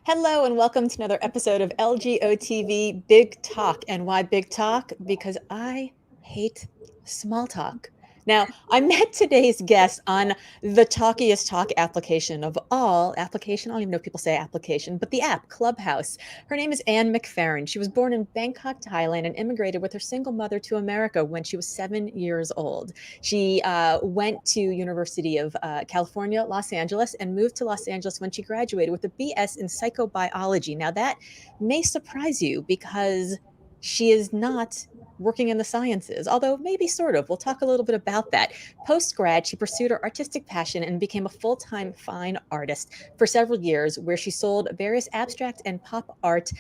Hello and welcome to another episode of LGOtv Big Talk. And why Big Talk? Because I hate small talk. Now, I met today's guest on the talkiest talk application of all application. I don't even know if people say application, but the app Clubhouse. Her name is Ann McFerran. She was born in Bangkok, Thailand, and immigrated with her single mother to America when she was 7 years old. She went to University of California, Los Angeles, and moved to Los Angeles when she graduated with a BS in Psychobiology. Now, that may surprise you because she is not working in the sciences, although maybe sort of. We'll talk a little bit about that. Post-grad, she pursued her artistic passion and became a full-time fine artist for several years, where she sold various abstract and pop art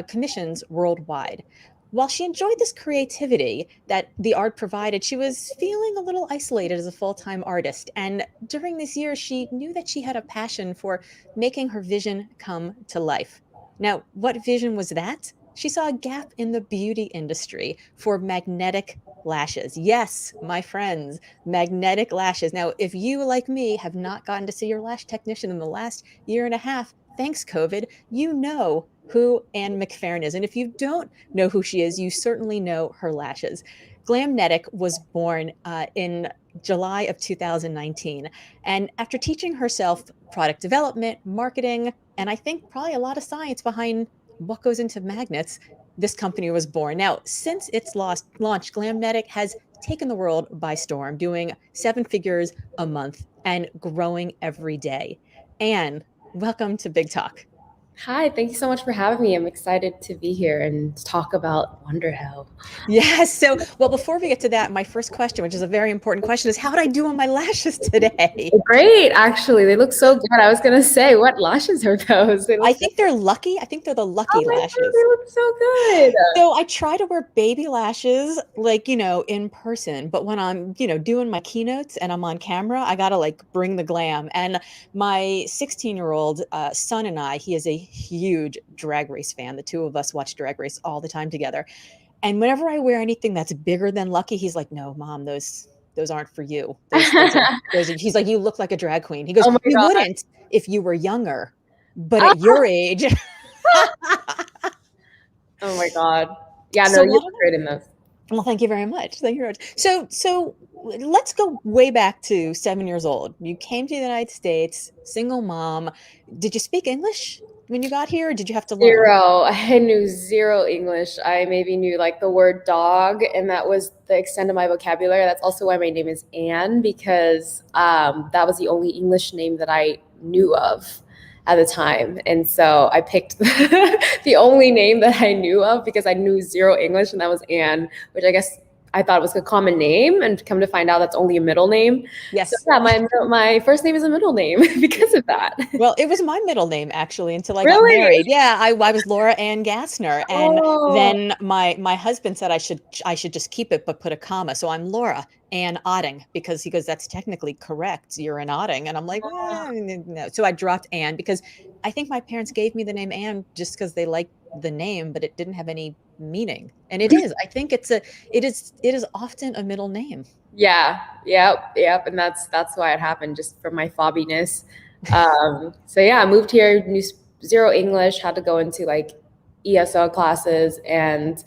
commissions worldwide. While she enjoyed this creativity that the art provided, she was feeling a little isolated as a full-time artist. And during these years, she knew that she had a passion for making her vision come to life. Now, what vision was that? She saw a gap in the beauty industry for magnetic lashes. Yes, my friends, magnetic lashes. Now, if you, like me, have not gotten to see your lash technician in the last year and a half, thanks COVID, you know who Ann McFerran is. And if you don't know who she is, you certainly know her lashes. Glamnetic was born in July of 2019. And after teaching herself product development, marketing, and I think probably a lot of science behind what goes into magnets, this company was born. Now, since its launch, Glamnetic has taken the world by storm, doing 7 figures a month and growing every day. Ann, welcome to Big Talk. Hi, thank you so much for having me. I'm excited to be here and talk about Wonderhell. Yes. So, well, before we get to that, my first question, which is a very important question, is how did I do on my lashes today? Great, actually. They look so good. I was going to say, what lashes are those? I think they're lucky. I think they're the lucky Oh my God, lashes. they look so good. So I try to wear baby lashes, like, in person, but when I'm, doing my keynotes and I'm on camera, I gotta like bring the glam. And my 16-year-old son and I, he is a huge Drag Race fan. The two of us watch Drag Race all the time together. And whenever I wear anything that's bigger than lucky, he's like, "No, Mom, those aren't for you. He's like, you look like a drag queen." He goes, Oh my "You God. wouldn't if you were younger, but Ah! at your age." Oh my God. Yeah, no, So you look great in those. Well, thank you very much. Thank you very much. So let's go way back to 7 years old. You came to the United States, single mom. Did you speak English when you got here, or did you have to learn? Zero. I knew zero English. I maybe knew like the word dog, and that was the extent of my vocabulary. That's also why my name is Anne, because that was the only English name that I knew of at the time. And so I picked the only name that I knew of because I knew zero English, and that was Anne, which I guess I thought was a common name, and come to find out that's only a middle name. Yes. So yeah, my first name is a middle name because of that. Well, it was my middle name actually until I got Really? married. Yeah, I was Laura Ann Gassner, and Oh. then my husband said I should just keep it but put a comma. So I'm Laura Ann Otting because he goes, "That's technically correct. You're an Otting," and I'm like, no. So I dropped Ann because I think my parents gave me the name Ann just because they liked the name, but it didn't have any meaning. And it is. I think it is often a middle name. Yeah, yep. And that's why it happened, just from my fobbiness. So yeah, I moved here, knew zero English, had to go into like ESL classes, and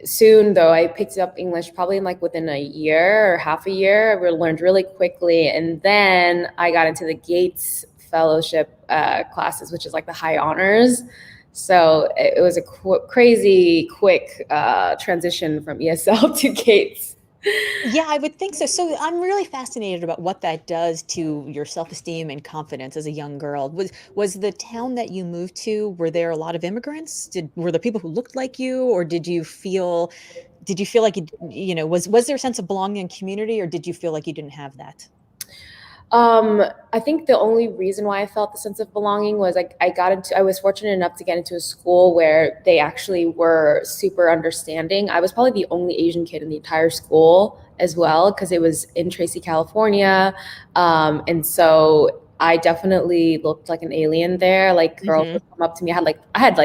soon though I picked up English probably in like within a year or half a year. I learned really quickly, and then I got into the Gates fellowship classes, which is like the high honors. So it was a crazy quick transition from ESL to Gates. Yeah, I would think so. So I'm really fascinated about what that does to your self-esteem and confidence as a young girl. Was the town that you moved to, were there a lot of immigrants? Were there people who looked like you, or did you feel like was there a sense of belonging and community, or did you feel like you didn't have that? I think the only reason why I felt the sense of belonging was I was fortunate enough to get into a school where they actually were super understanding. I was probably the only Asian kid in the entire school as well, because it was in Tracy, California. And so I definitely looked like an alien there. Like girls would come up to me. I had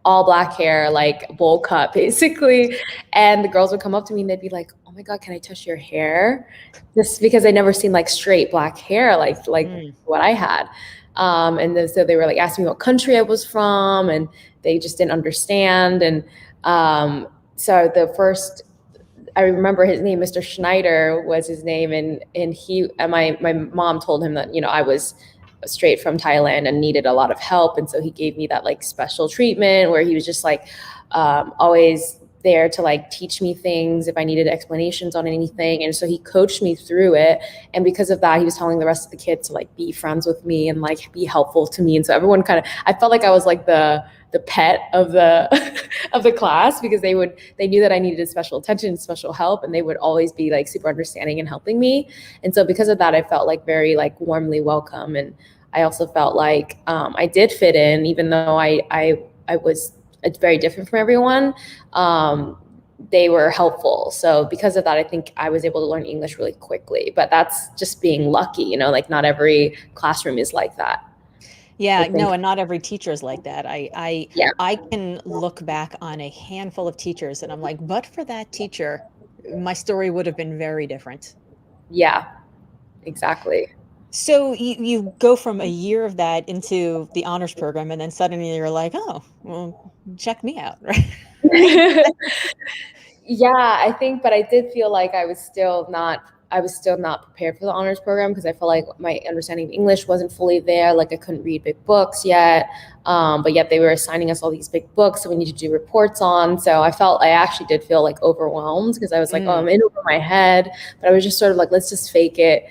all black hair, like bowl cut basically. And the girls would come up to me and they'd be like, "Oh my God, can I touch your hair?" Just because I never seen like straight black hair, like what I had. And then so they were like asking me what country I was from, and they just didn't understand. And so the first, I remember his name, Mr. Schneider was his name, and he and my mom told him that, you know, I was straight from Thailand and needed a lot of help, and so he gave me that like special treatment where he was just like always there to like teach me things if I needed explanations on anything. And so he coached me through it, and because of that he was telling the rest of the kids to like be friends with me and like be helpful to me. And so everyone kind of, I felt like I was like the pet of the of the class, because they knew that I needed special attention, special help, and they would always be like super understanding and helping me. And so because of that I felt like very like warmly welcome. And I also felt like I did fit in, even though I was very different from everyone. They were helpful. So because of that, I think I was able to learn English really quickly. But that's just being lucky, you know, like not every classroom is like that. Yeah, no, and not every teacher is like that. Yeah. I can look back on a handful of teachers and I'm like, but for that teacher, my story would have been very different. Yeah, exactly. So you go from a year of that into the honors program, and then suddenly you're like, oh, well, check me out, right? Yeah, I think, but I did feel like I was still not prepared for the honors program, because I felt like my understanding of English wasn't fully there. Like I couldn't read big books yet. But yet they were assigning us all these big books that we need to do reports on. So I actually did feel like overwhelmed, because I was like, oh, I'm in over my head. But I was just sort of like, let's just fake it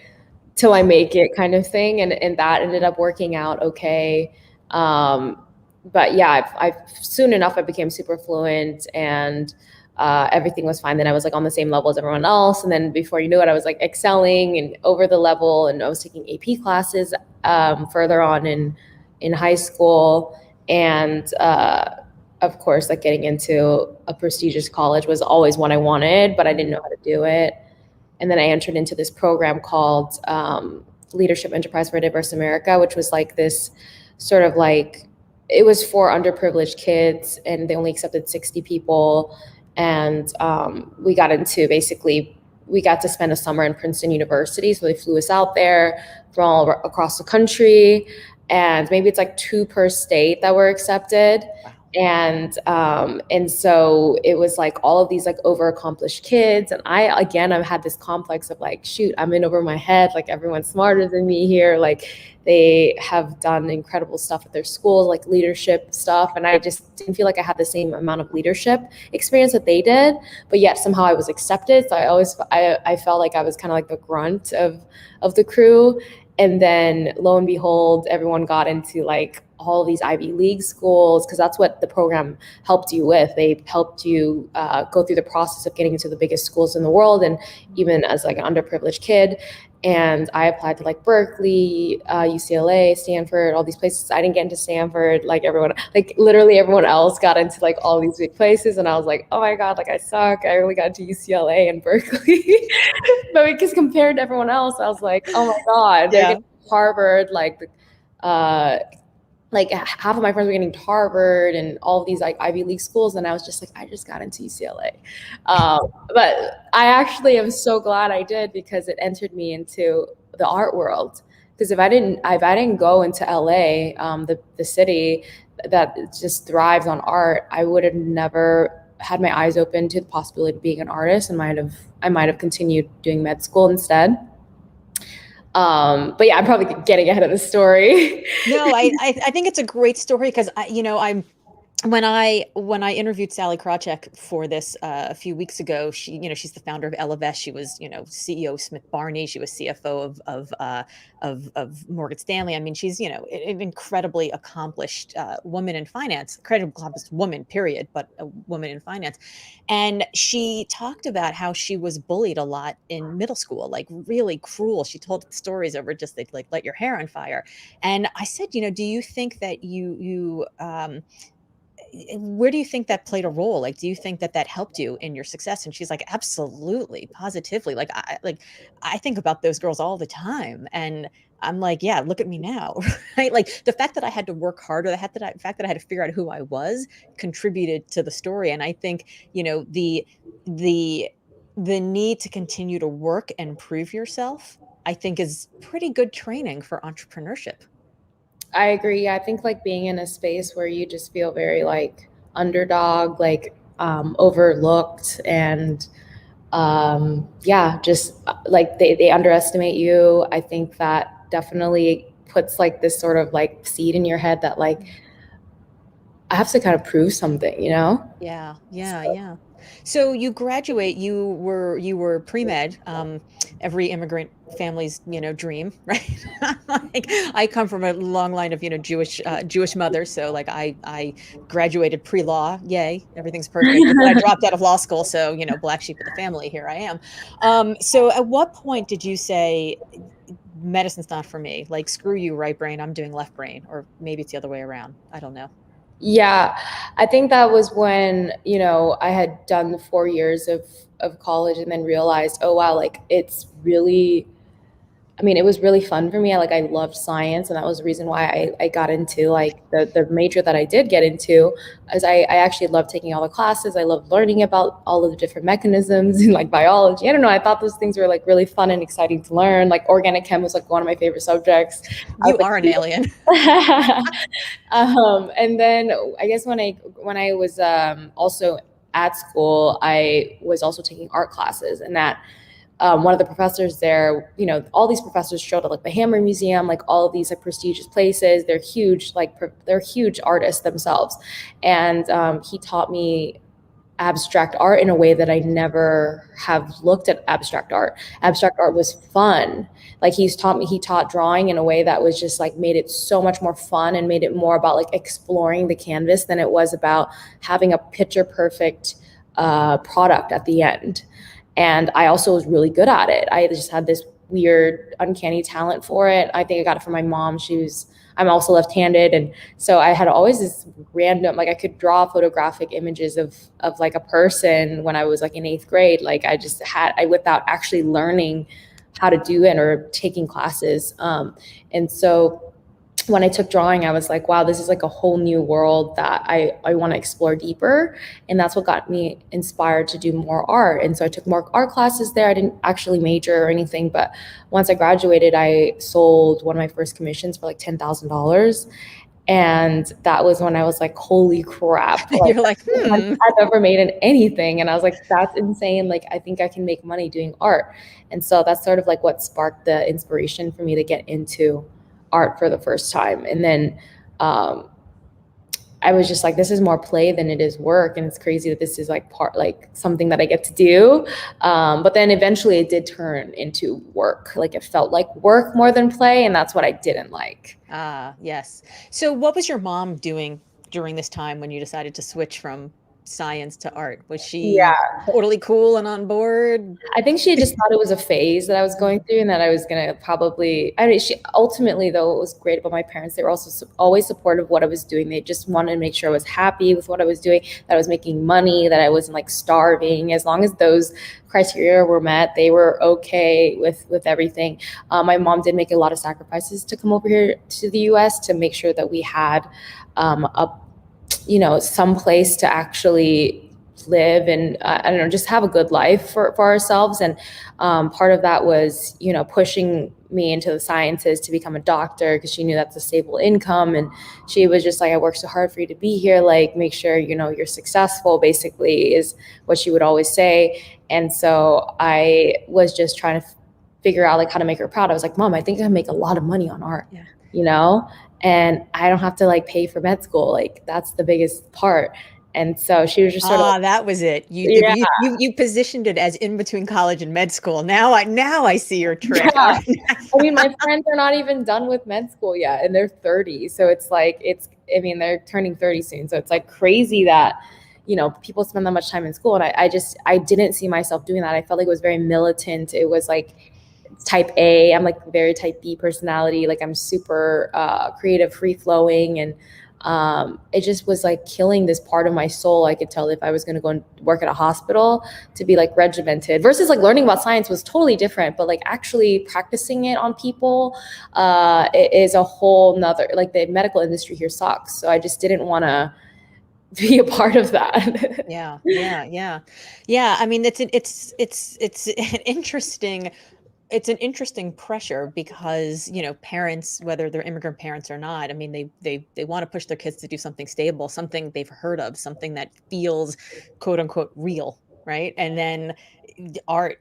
till I make it kind of thing. And that ended up working out okay. But yeah, I soon enough I became super fluent, and everything was fine. Then I was like on the same level as everyone else. And then before you knew it, I was like excelling and over the level, and I was taking AP classes further on in high school. And of course, like getting into a prestigious college was always one I wanted, but I didn't know how to do it. And then I entered into this program called Leadership Enterprise for a Diverse America, which was like this sort of like, it was for underprivileged kids, and they only accepted 60 people. And we got to spend a summer in Princeton University. So they flew us out there from all across the country, and maybe it's like 2 per state that were accepted. Wow. And so it was like all of these like over accomplished kids. And I've had this complex of like, shoot, I'm in over my head. Like everyone's smarter than me here. Like they have done incredible stuff at their schools, like leadership stuff. And I just didn't feel like I had the same amount of leadership experience that they did, but yet somehow I was accepted. So I felt like I was kind of like the grunt of the crew. And then lo and behold, everyone got into like all these Ivy League schools, because that's what the program helped you with. They helped you go through the process of getting into the biggest schools in the world, and even as like an underprivileged kid. And I applied to like Berkeley, UCLA, Stanford, all these places. I didn't get into Stanford, like everyone, like literally everyone else got into like all these big places. And I was like, oh my God, like I suck. I really got into UCLA and Berkeley. But because compared to everyone else, I was like, oh my God, they're getting Harvard, like half of my friends were getting to Harvard and all of these like Ivy League schools. And I was just like, I just got into UCLA. But I actually am so glad I did, because it entered me into the art world. Because if I didn't go into LA, the city that just thrives on art, I would have never had my eyes open to the possibility of being an artist, and I might have continued doing med school instead. But yeah, I'm probably getting ahead of the story. No, I think it's a great story, because when I interviewed Sally Krawcheck for this a few weeks ago, she's the founder of Ellevest. She was, CEO of Smith Barney. She was CFO of Morgan Stanley. I mean, she's, an incredibly accomplished woman in finance, incredibly accomplished woman, period, but a woman in finance. And she talked about how she was bullied a lot in middle school, like really cruel. She told stories over just like let your hair on fire. And I said, do you think that where do you think that played a role? Like, do you think that helped you in your success? And she's like, absolutely, positively. Like I think about those girls all the time. And I'm like, yeah, look at me now. Right? Like the fact that I had to work harder, the fact that I had to figure out who I was contributed to the story. And I think, the need to continue to work and prove yourself, I think is pretty good training for entrepreneurship. I agree. I think like being in a space where you just feel very like underdog, like overlooked, and yeah, just like they underestimate you. I think that definitely puts like this sort of like seed in your head that like I have to kind of prove something, you know? Yeah, yeah, So, yeah. So you graduate, you were pre-med, every immigrant family's, dream, right? Like I come from a long line of, Jewish mothers, so like I graduated pre-law, yay, everything's perfect. But then I dropped out of law school, so, black sheep of the family, here I am. So at what point did you say medicine's not for me? Like screw you, right brain, I'm doing left brain, or maybe it's the other way around. I don't know. yeah, I think that was when, you know, I had done the 4 years of college and then realized, oh wow, like it's really, I mean, it was really fun for me. I loved science, and that was the reason why I got into like the major that I did get into, as I actually loved taking all the classes. I loved learning about all of the different mechanisms in like biology. I don't know. I thought those things were like really fun and exciting to learn. Like organic chem was like one of my favorite subjects. I was You are an alien. like, and then I guess when I was also at school, I was also taking art classes, and that one of the professors there, you know, all these professors showed at like the Hammer Museum, like all of these like prestigious places. They're huge, like they're huge artists themselves, and he taught me abstract art in a way that I never have looked at abstract art. Abstract art was fun. Like he taught drawing in a way that was just like made it so much more fun and made it more about like exploring the canvas than it was about having a picture perfect product at the end. And I also was really good at it. I just had this weird, uncanny talent for it. I think I got it from my mom. I'm also left-handed. And so I had always this random, like I could draw photographic images of like a person when I was like in 8th grade. Like without actually learning how to do it or taking classes. And so when I took drawing, I was like, wow, this is like a whole new world that I want to explore deeper. And that's what got me inspired to do more art. And so I took more art classes there. I didn't actually major or anything, but once I graduated, I sold one of my first commissions for like $10,000. And that was when I was like, holy crap. Like, You're like, that's the most I've ever made in anything. And I was like, that's insane. Like, I think I can make money doing art. And so that's sort of like what sparked the inspiration for me to get into art for the first time. And then I was just like, this is more play than it is work. And it's crazy that this is like like something that I get to do. But then eventually it did turn into work. Like it felt like work more than play. And that's what I didn't like. Ah, yes. So what was your mom doing during this time when you decided to switch from science to art? Was she Yeah. totally cool and on board? I think she just thought it was a phase that I was going through and that I was going to probably, I mean, she ultimately, though, it was great about my parents. They were also always supportive of what I was doing. They just wanted to make sure I was happy with what I was doing, that I was making money, that I wasn't like starving. As long as those criteria were met, they were okay with everything. My mom did make a lot of sacrifices to come over here to the US to make sure that we had some place to actually live and I don't know, just have a good life for ourselves. And part of that was, pushing me into the sciences to become a doctor because she knew that's a stable income. And she was just like, I worked so hard for you to be here. Like, make sure, you're successful, basically, is what she would always say. And so I was just trying to figure out like how to make her proud. I was like, Mom, I think I can make a lot of money on art, and I don't have to like pay for med school. Like, that's the biggest part. And so she was just sort of, That was it. yeah, You positioned it as in between college and med school. Now I see your trick. yeah. I mean, my friends are not even done with med school yet, and they're 30. So it's like, they're turning 30 soon. So it's like crazy that, people spend that much time in school. And I didn't see myself doing that. I felt like it was very militant. It was like type A. I'm like very type B personality. Like I'm super creative, free flowing. And it just was like killing this part of my soul. I could tell if I was going to go and work at a hospital to be like regimented versus like learning about science was totally different, but like actually practicing it on people it is a whole nother, like the medical industry here sucks. So I just didn't want to be a part of that. Yeah. I mean, it's an interesting it's an interesting pressure because, you know, parents, whether they're immigrant parents or not, I mean, they want to push their kids to do something stable, something they've heard of, something that feels quote unquote real, right? And then art,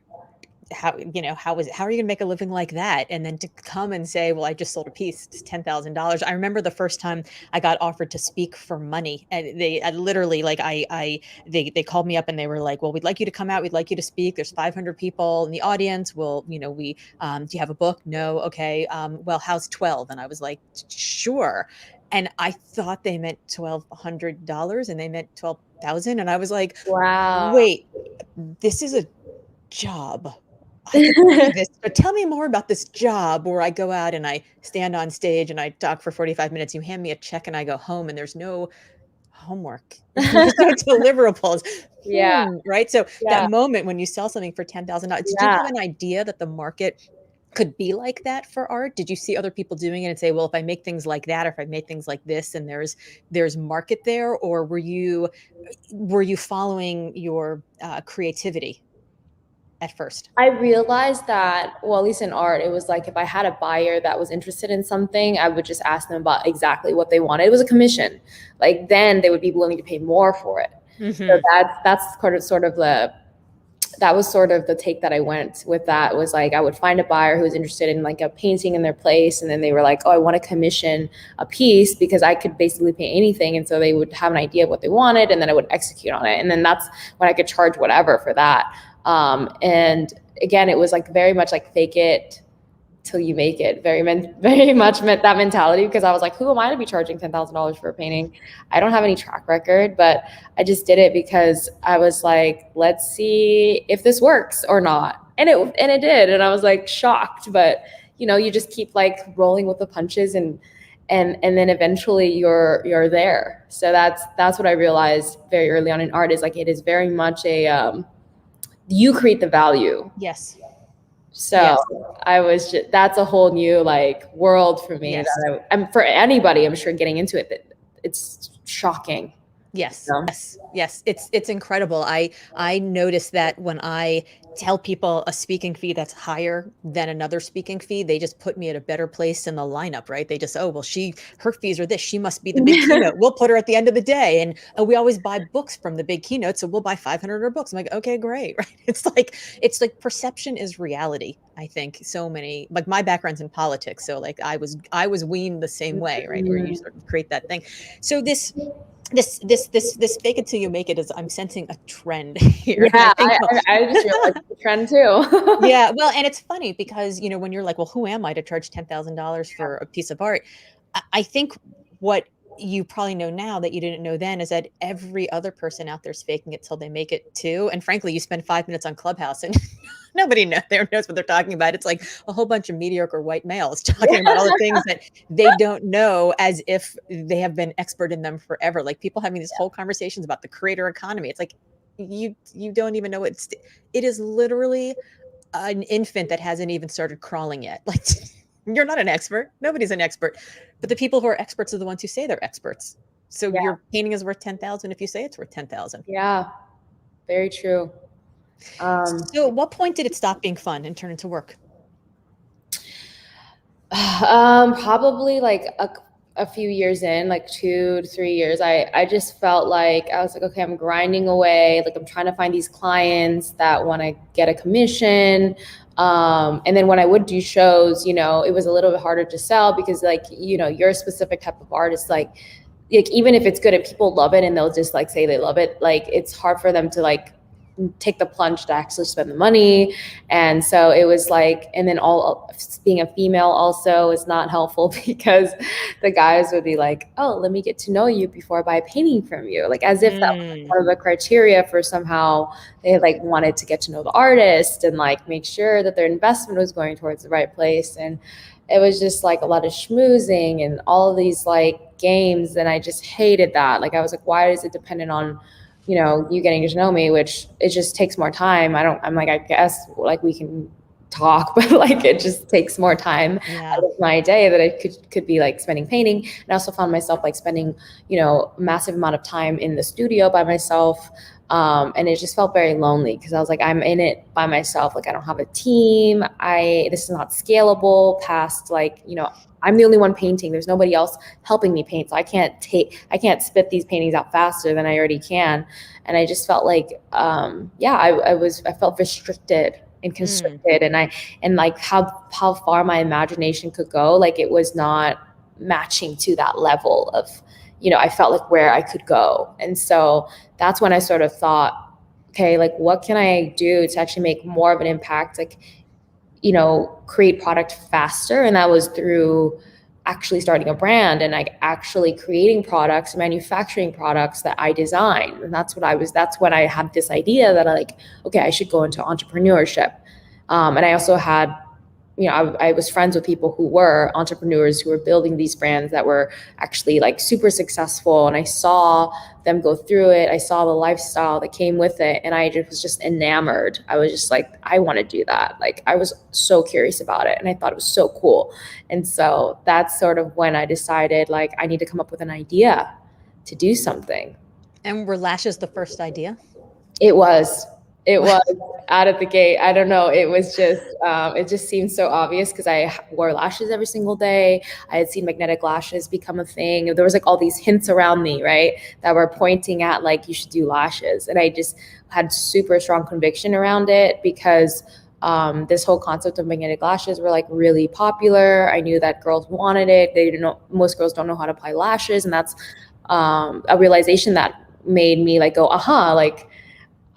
how, you know, how are you gonna make a living like that? And then to come and say, well, I just sold a piece, it's $10,000. I remember the first time I got offered to speak for money, and I literally, like, they called me up and they were like, well, we'd like you to come out, we'd like you to speak. There's 500 people in the audience. Well, you know, do you have a book? No. Okay. Well, how's 12? And I was like, sure. And I thought they meant $1,200 and they meant 12,000. And I was like, Wow. wait, this is a job. I could do this, but tell me more about this job where I go out and I stand on stage and I talk for 45 minutes. You hand me a check and I go home and there's no homework. There's no deliverables. Yeah. Right? So that Yeah. moment when you sell something for $10,000, did you Yeah. have an idea that the market could be like that for art? Did you see other people doing it and say, well, if I make things like that, or if I make things like this, and there's market there? Or were you following your creativity at first? I realized that, well, at least in art, it was like if I had a buyer that was interested in something, I would just ask them about exactly what they wanted. It was a commission. Like then they would be willing to pay more for it. So that's that was sort of the take that I went with. That was like I would find a buyer who was interested in like a painting in their place, and then they were like, oh, I want to commission a piece because I could basically paint anything. And so they would have an idea of what they wanted, and then I would execute on it. And then that's when I could charge whatever for that. And again, it was like very much like fake it till you make it. Very much meant that mentality, because I was like, who am I to be charging $10,000 for a painting? I don't have any track record, but I just did it because I was like, let's see if this works or not. And it did. And I was like shocked, but you know, you just keep like rolling with the punches, and then eventually you're there. So that's what I realized very early on in art, is like, it is very much you create the value. Yes. So Yes. I was just, that's a whole new like world for me. Yes. I'm for anybody, I'm sure, getting into it, that it's shocking. Yes. You know? Yes. It's incredible. I notice that when I tell people a speaking fee that's higher than another speaking fee, they just put me at a better place in the lineup, right? They just, oh, well, her fees are this. She must be the big keynote. We'll put her at the end of the day. And we always buy books from the big keynote. So we'll buy 500 of her books. I'm like, okay, great. Right. It's like perception is reality. I think so many, like my background's in politics. So like I was weaned the same way, right? Where you sort of create that thing. So this fake it till you make it is, I'm sensing a trend here. Yeah, I just realized the trend too. Yeah, well, and it's funny because, you know, when you're like, well, who am I to charge $10,000 for a piece of art? I think what you probably know now that you didn't know then is that every other person out there is faking it till they make it too. And frankly, you spend 5 minutes on Clubhouse and nobody knows what they're talking about. It's like a whole bunch of mediocre white males talking about all the things that they don't know, as if they have been expert in them forever. Like people having these whole conversations about the creator economy. It's like, you don't even know it is literally an infant that hasn't even started crawling yet. Like you're not an expert. Nobody's an expert. But the people who are experts are the ones who say they're experts. So your painting is worth 10,000 if you say it's worth 10,000. Yeah, very true. So at what point did it stop being fun and turn into work? Probably like a few years in, like 2 to 3 years, I just felt like I was like, okay, I'm grinding away. Like I'm trying to find these clients that want to get a commission. And then when I would do shows, you know, it was a little bit harder to sell because like, you know, you're a specific type of artist, like even if it's good and people love it and they'll just like say they love it, like it's hard for them to like take the plunge to actually spend the money. And so it was like, and then being a female also is not helpful because the guys would be like, oh, let me get to know you before I buy a painting from you. Like as if that was part of the criteria for somehow they like wanted to get to know the artist and like make sure that their investment was going towards the right place. And it was just like a lot of schmoozing and all of these like games. And I just hated that. Like I was like, why is it dependent on, you know, you getting to know me, which it just takes more time. I'm like, I guess like we can talk, but like it just takes more time out of my day that I could be like spending painting. And I also found myself like spending, you know, massive amount of time in the studio by myself, And it just felt very lonely because I was like, I'm in it by myself. Like I don't have a team. This is not scalable past like, you know, I'm the only one painting. There's nobody else helping me paint. So I can't spit these paintings out faster than I already can. And I just felt like, I felt restricted and constricted. And like how far my imagination could go, like it was not matching to that level of, you know, I felt like where I could go. And so that's when I sort of thought, okay, like what can I do to actually make more of an impact? Like, you know, create product faster. And that was through actually starting a brand and like actually creating products, manufacturing products that I designed. And that's when I had this idea that I should go into entrepreneurship. And I also had, you know, I was friends with people who were entrepreneurs who were building these brands that were actually like super successful. And I saw them go through it. I saw the lifestyle that came with it. And I was just enamored. I was just like, I want to do that. Like I was so curious about it and I thought it was so cool. And so that's sort of when I decided like, I need to come up with an idea to do something. And were lashes the first idea? It was out of the gate. I don't know. It was just, it just seemed so obvious because I wore lashes every single day. I had seen magnetic lashes become a thing. There was like all these hints around me, right, that were pointing at like, you should do lashes. And I just had super strong conviction around it because this whole concept of magnetic lashes were like really popular. I knew that girls wanted it. They didn't know, most girls don't know how to apply lashes. And that's a realization that made me like go, aha, like,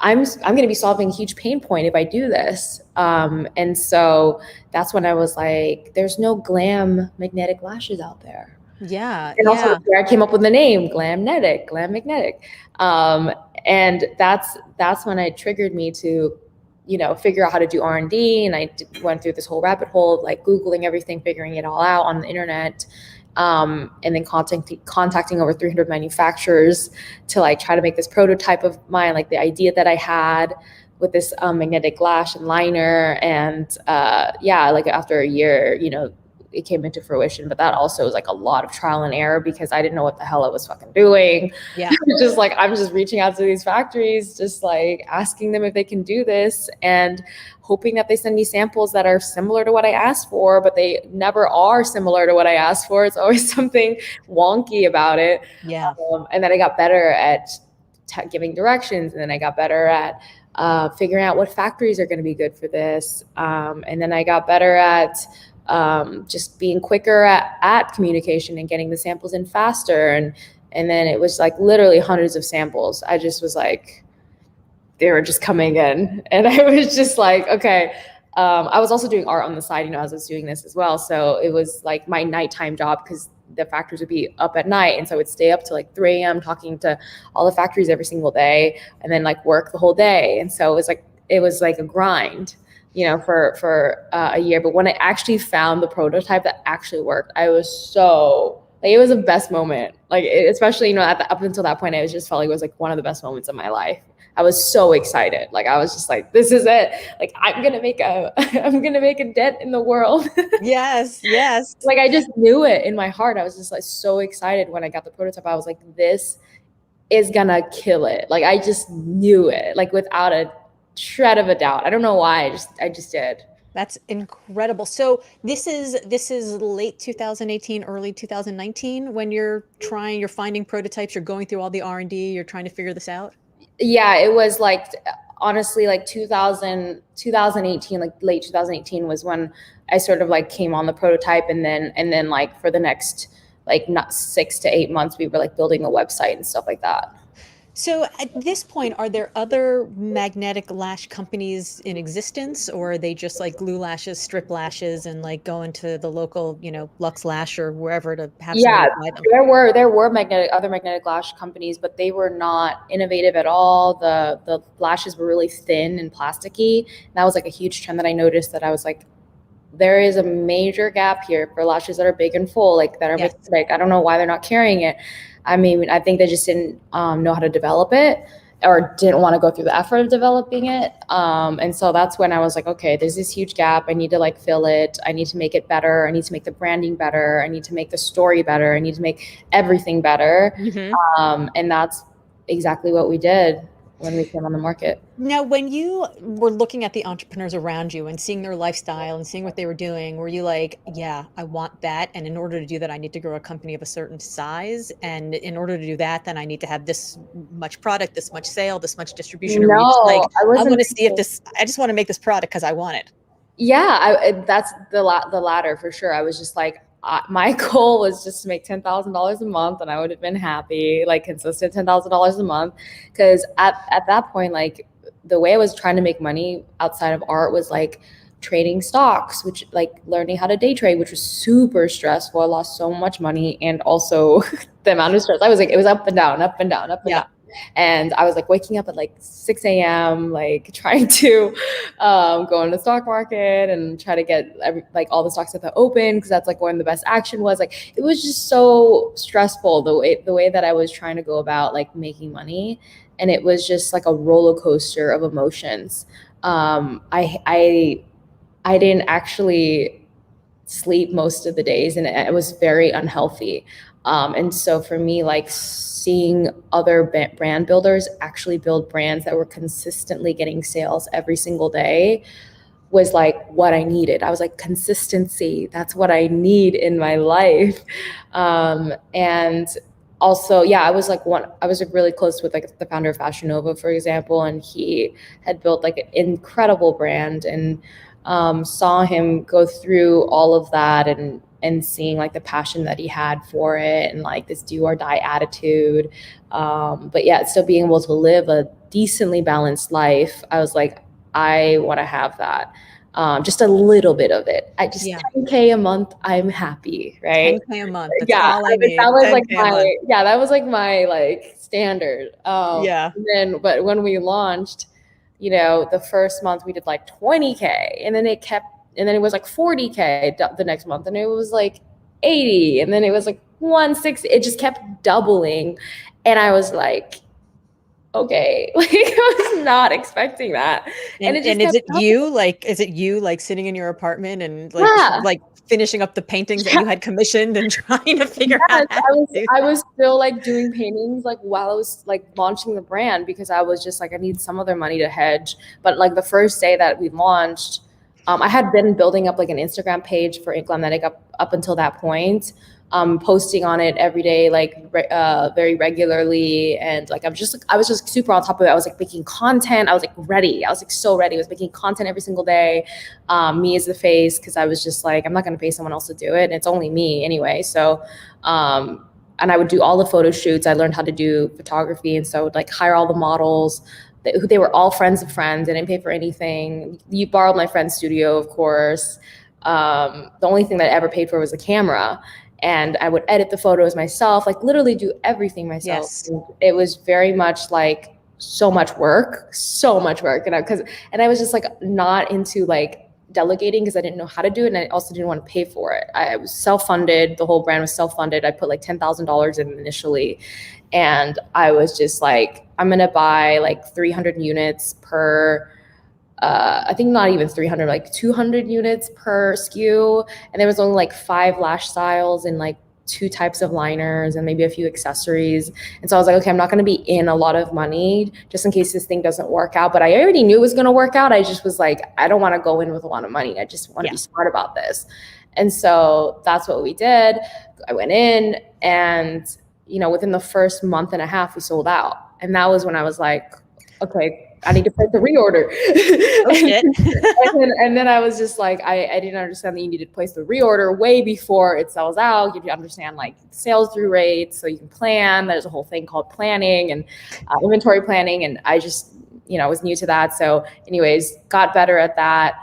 I'm going to be solving a huge pain point if I do this. And so that's when I was like, there's no glam magnetic lashes out there. Yeah. And also where I came up with the name Glamnetic, Glam Magnetic. And that's when it triggered me to, you know, figure out how to do R&D. And I went through this whole rabbit hole of like Googling everything, figuring it all out on the internet. And then contacting over 300 manufacturers to like try to make this prototype of mine, like the idea that I had with this magnetic lash and liner. And like after a year, you know, it came into fruition. But that also was like a lot of trial and error because I didn't know what the hell I was fucking doing. Yeah. Just like, I'm just reaching out to these factories, just like asking them if they can do this and hoping that they send me samples that are similar to what I asked for, but they never are similar to what I asked for. It's always something wonky about it. Yeah. And then I got better at giving directions. And then I got better at figuring out what factories are going to be good for this. And then I got better at just being quicker at communication and getting the samples in faster. And then it was like literally hundreds of samples. I just was like, they were just coming in. And I was just like, okay. I was also doing art on the side, you know, as I was doing this as well. So it was like my nighttime job because the factories would be up at night. And so I would stay up to like 3 a.m. talking to all the factories every single day and then like work the whole day. And so it was like a grind, you know, for a year. But when I actually found the prototype that actually worked, I was so like, it was the best moment. Like, especially, you know, up until that point, I was just felt like it was like one of the best moments of my life. I was so excited. Like, I was just like, this is it. Like, I'm going to make a dent in the world. Yes. Yes. Like, I just knew it in my heart. I was just like so excited when I got the prototype. I was like, this is gonna kill it. Like, I just knew it, like without a shred of a doubt. I don't know why. I just did. That's incredible. So this is late 2018, early 2019 when you're finding prototypes, you're going through all the R&D, you're trying to figure this out? Yeah, it was like, honestly, like 2018, like late 2018 was when I sort of like came on the prototype. And then like for the next, like not 6 to 8 months, we were like building a website and stuff like that. So at this point, are there other magnetic lash companies in existence, or are they just like glue lashes, strip lashes, and like go into the local, you know, Lux Lash or wherever to have somebody buy them? There were other magnetic lash companies, but they were not innovative at all. The lashes were really thin and plasticky. That was like a huge trend that I noticed, that I was like, there is a major gap here for lashes that are big and full, like that are Yes. like, I don't know why they're not carrying it. I mean, I think they just didn't know how to develop it, or didn't want to go through the effort of developing it. And so that's when I was like, okay, there's this huge gap. I need to like fill it. I need to make it better. I need to make the branding better. I need to make the story better. I need to make everything better. Mm-hmm. And that's exactly what we did. when we came on the market. Now, when you were looking at the entrepreneurs around you and seeing their lifestyle and seeing what they were doing, were you like, yeah, I want that. And in order to do that, I need to grow a company of a certain size. And in order to do that, then I need to have this much product, this much sale, this much distribution. Or were you just No, like, I I wasn't. want to see if this, I just want to make this product because I want it. Yeah, that's the latter for sure. I was just like, my goal was just to make $10,000 a month, and I would have been happy, like consistent $10,000 a month. Because at that point, like the way I was trying to make money outside of art was like trading stocks, which like learning how to day trade, which was super stressful. I lost so much money, and also the amount of stress. I was like, it was up and down, up and down, up and down. And I was like waking up at like 6 a.m., like trying to go in the stock market and try to get like all the stocks at the open, because that's like when the best action was. Like it was just so stressful the way that I was trying to go about like making money, and it was just like a roller coaster of emotions. I didn't actually sleep most of the days, and it was very unhealthy. And so for me, like seeing other brand builders actually build brands that were consistently getting sales every single day was like what I needed. I was like, consistency, that's what I need in my life. And also, yeah, I was like really close with like the founder of Fashion Nova, for example, and he had built like an incredible brand, and saw him go through all of that, and seeing like the passion that he had for it, and like this do or die attitude. But yeah, still being able to live a decently balanced life. I was like, I want to have that. Just a little bit of it. I just 10K a month, I'm happy, right? 10K a month. That's all I need. That was like 10K a month. that was like my like standard. But when we launched, the first month we did like 20K, and then it was like 40K the next month, and it was like 80, and then it was like 160. It just kept doubling, and I was like, okay, like I was not expecting that. And is it you like sitting in your apartment and like like finishing up the paintings that you had commissioned and trying to figure out how to do I was still like doing paintings like while I was like launching the brand, because I was just like, I need some other money to hedge. But like the first day that we launched, I had been building up like an Instagram page for Glamnetic up until that point, posting on it every day, like very regularly. And like, I was just super on top of it. I was like making content. I was like ready. I was like so ready. I was making content every single day. Me as the face, because I was just like, I'm not going to pay someone else to do it. And it's only me anyway. So, and I would do all the photo shoots. I learned how to do photography. And so I would like hire all the models. They were all friends of friends. I didn't pay for anything. You borrowed my friend's studio, of course. The only thing that I ever paid for was the camera. And I would edit the photos myself, like literally do everything myself. Yes. It was very much like so much work. And I was just like not into like delegating, because I didn't know how to do it, and I also didn't want to pay for it. I was self-funded. The whole brand was self-funded. I put like $10,000 in initially, and I was just like, I'm gonna buy like 300 units per. I think not even 300, like 200 units per SKU. And there was only like 5 lash styles and like 2 types of liners and maybe a few accessories. And so I was like, okay, I'm not going to be in a lot of money just in case this thing doesn't work out. But I already knew it was going to work out. I just was like, I don't want to go in with a lot of money. I just want to be smart about this. And so that's what we did. I went in, and, within the first month and a half, we sold out. And that was when I was like, okay, I need to place the reorder. Oh, shit. and then I was just like, I didn't understand that you need to place the reorder way before it sells out. You have to understand like sales through rates so you can plan. There's a whole thing called planning and inventory planning. And I just, was new to that. So anyways, got better at that.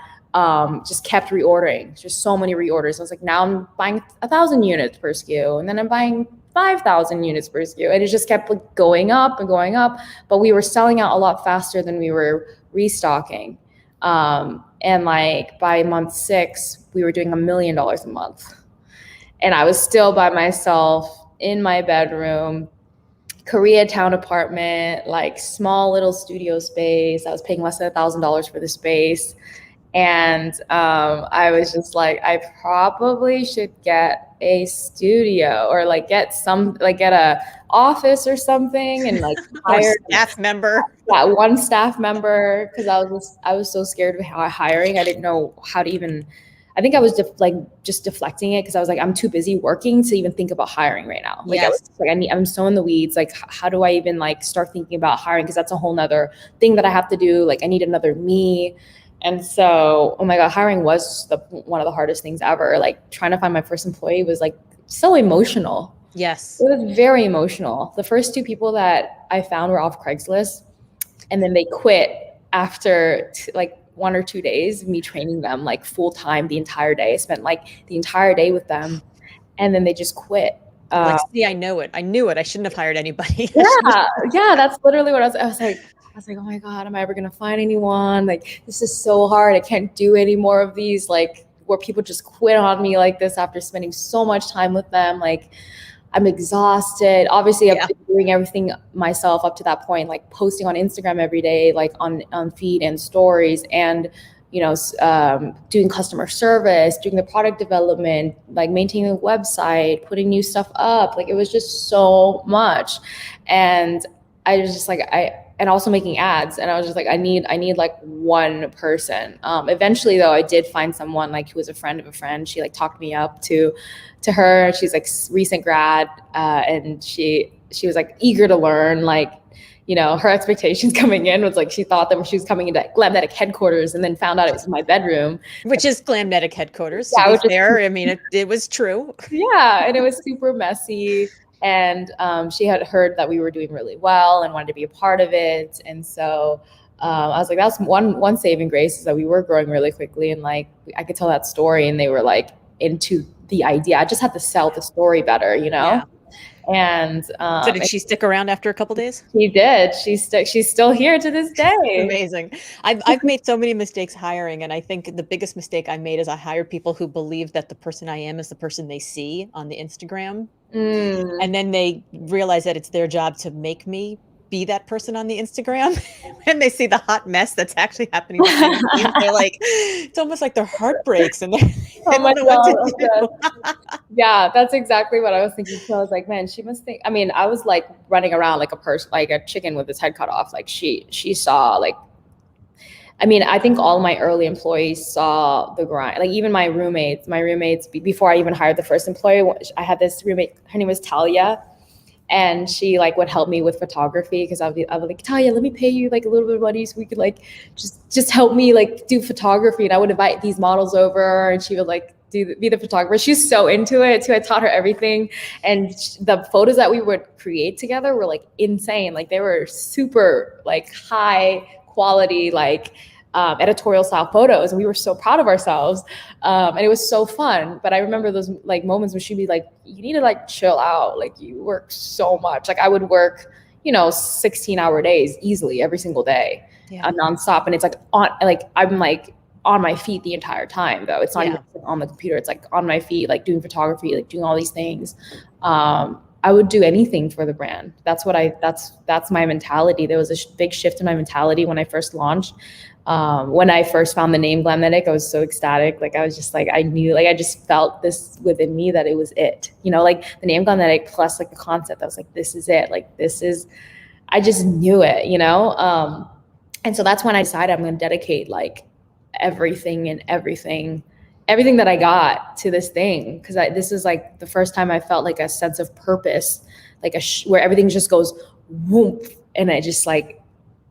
Just kept reordering, just so many reorders. I was like, now I'm buying 1,000 units per SKU, and then I'm buying 5,000 units per SKU. And it just kept like going up and going up, but we were selling out a lot faster than we were restocking. And like by month 6, we were doing $1 million a month. And I was still by myself in my bedroom, Koreatown apartment, like small little studio space. I was paying less than $1,000 for the space. And I was just like, I probably should get a studio or like get a office or something and like hire a staff member. Yeah, one staff member, because I was so scared of hiring. I didn't know how to even. I think I was just deflecting it because I was like, I'm too busy working to even think about hiring right now. Like, Yes. I'm so in the weeds. Like, how do I even like start thinking about hiring? Because that's a whole nother thing that I have to do. Like, I need another me. And so, oh my God, hiring was one of the hardest things ever. Like, trying to find my first employee was like so emotional. Yes. It was very emotional. The first 2 people that I found were off Craigslist, and then they quit after like 1 or 2 days of me training them like full time the entire day. I spent like the entire day with them, and then they just quit. Like, see, I know it. I knew it. I shouldn't have hired anybody. Yeah, that's literally what I was like, oh my God, am I ever gonna find anyone? Like, this is so hard. I can't do any more of these, like, where people just quit on me like this after spending so much time with them. Like, I'm exhausted. Obviously, I've been doing everything myself up to that point, like posting on Instagram every day, like on feed and stories, and doing customer service, doing the product development, like maintaining the website, putting new stuff up. Like, it was just so much. And I was just like, and also making ads. And I was just like, I need like one person. Eventually though, I did find someone like who was a friend of a friend. She like talked me up to her. She's like recent grad. And she was like eager to learn, like, her expectations coming in was like, she thought that she was coming into Glamnetic headquarters and then found out it was in my bedroom. Which is Glamnetic headquarters, to be fair. I mean, it was true. Yeah, and it was super messy. And she had heard that we were doing really well and wanted to be a part of it. And so I was like, that's one saving grace, is that we were growing really quickly. And like, I could tell that story and they were like into the idea. I just had to sell the story better, Yeah. And so did she stick around after a couple days? She did. She's still here to this day. Amazing. I've made so many mistakes hiring, and I think the biggest mistake I made is I hired people who believe that the person I am is the person they see on the Instagram. And then they realize that it's their job to make me be that person on the Instagram. And they see the hot mess that's actually happening behind the scenes. They're like, it's almost like their heart breaks and they don't know what to do. Yeah, that's exactly what I was thinking. So I was like, man, she must think, I mean, I was like running around like a person, like a chicken with its head cut off. Like she saw, like, I mean, I think all my early employees saw the grind. Like, even my roommates, before I even hired the first employee, I had this roommate, her name was Talia. And she like would help me with photography, because I would be like, Talia, let me pay you like a little bit of money so we could like just help me like do photography. And I would invite these models over, and she would like be the photographer. She's so into it too. I taught her everything, and the photos that we would create together were like insane. Like, they were super like high quality, like editorial style photos, and we were so proud of ourselves, and it was so fun. But I remember those like moments where she'd be like, you need to like chill out, like you work so much. Like, I would work 16-hour days easily every single day, nonstop, and it's like I'm like on my feet the entire time, though. It's not even on the computer, it's like on my feet, like doing photography, like doing all these things. I would do anything for the brand. That's my mentality. There was a big shift in my mentality when I first launched. When I first found the name Glamnetic, I was so ecstatic. Like, I was just like, I knew, like, I just felt this within me that it was it, like the name Glamnetic plus like the concept. I was like, this is it. Like, I just knew it, and so that's when I decided I'm going to dedicate like everything that I got to this thing. Cause this is like the first time I felt like a sense of purpose, like where everything just goes whoop. And I just like,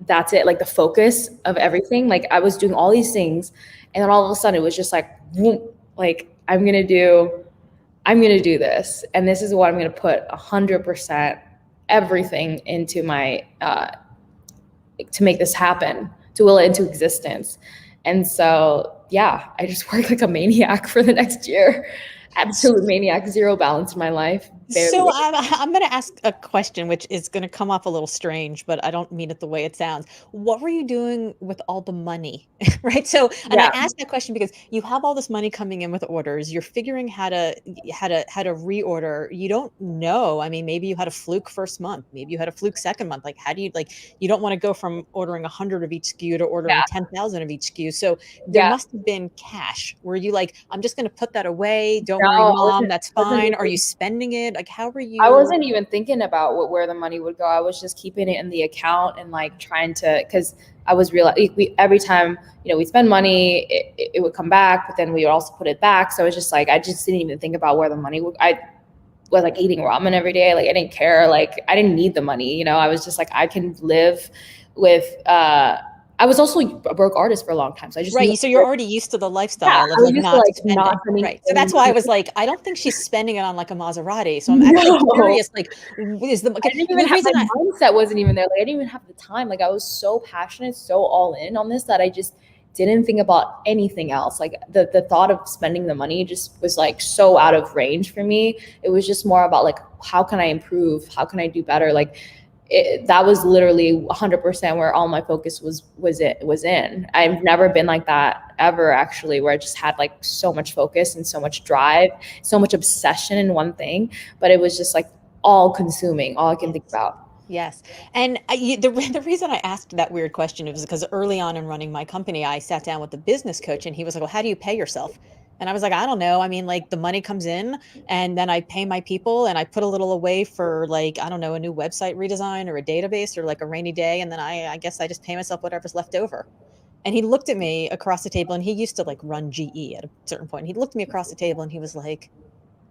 that's it. Like, the focus of everything. Like, I was doing all these things, and then all of a sudden it was just like, whoop, like, I'm going to do this. And this is what I'm going to put 100% everything into my, to make this happen, to will it into existence. And so, yeah, I just worked like a maniac for the next year. absolute maniac, zero balance in my life. Barely. So I'm going to ask a question, which is going to come off a little strange, but I don't mean it the way it sounds. What were you doing with all the money? Right. So, and I Yeah. asked that question because you have all this money coming in with orders. You're figuring how to reorder. You don't know. I mean, maybe you had a fluke first month. Maybe you had a fluke second month. Like, how do you you don't want to go from ordering 100 of each SKU to ordering 10,000 of each SKU. So there Yeah. must have been cash. Were you like, I'm just going to put that away. Don't No, worry, I mom. That's wasn't fine. Are even- you spending it? Like, how were I you? wasn't even thinking about where the money would go. I was just keeping it in the account and like trying to, because I was we every time we spend money, it would come back, but then we would also put it back. So it was just like I just didn't even think about where the money would. I was like eating ramen every day. Like I didn't care. Like I didn't need the money. I was just like I can live with. I was also a broke artist for a long time, so I just right. So you're already used to the lifestyle of like not spending. Right. So that's why I was like, I don't think she's spending it on like a Maserati. So I'm actually curious. Like, is the I didn't even have my mindset wasn't even there. Like I didn't even have the time. Like I was so passionate, so all in on this that I just didn't think about anything else. Like the thought of spending the money just was like so out of range for me. It was just more about like how can I improve? How can I do better? Like. That was literally 100% where all my focus was in. I've never been like that ever, actually, where I just had like so much focus and so much drive, so much obsession in one thing, but it was just like all consuming, all I can think about. Yes. And the reason I asked that weird question is because early on in running my company, I sat down with the business coach and he was like, well, how do you pay yourself? And I was like, I don't know. I mean, like the money comes in and then I pay my people and I put a little away for like, I don't know, a new website redesign or a database or like a rainy day. And then I guess I just pay myself whatever's left over. And he looked at me across the table and he used to like run GE at a certain point. He looked at me across the table and he was like,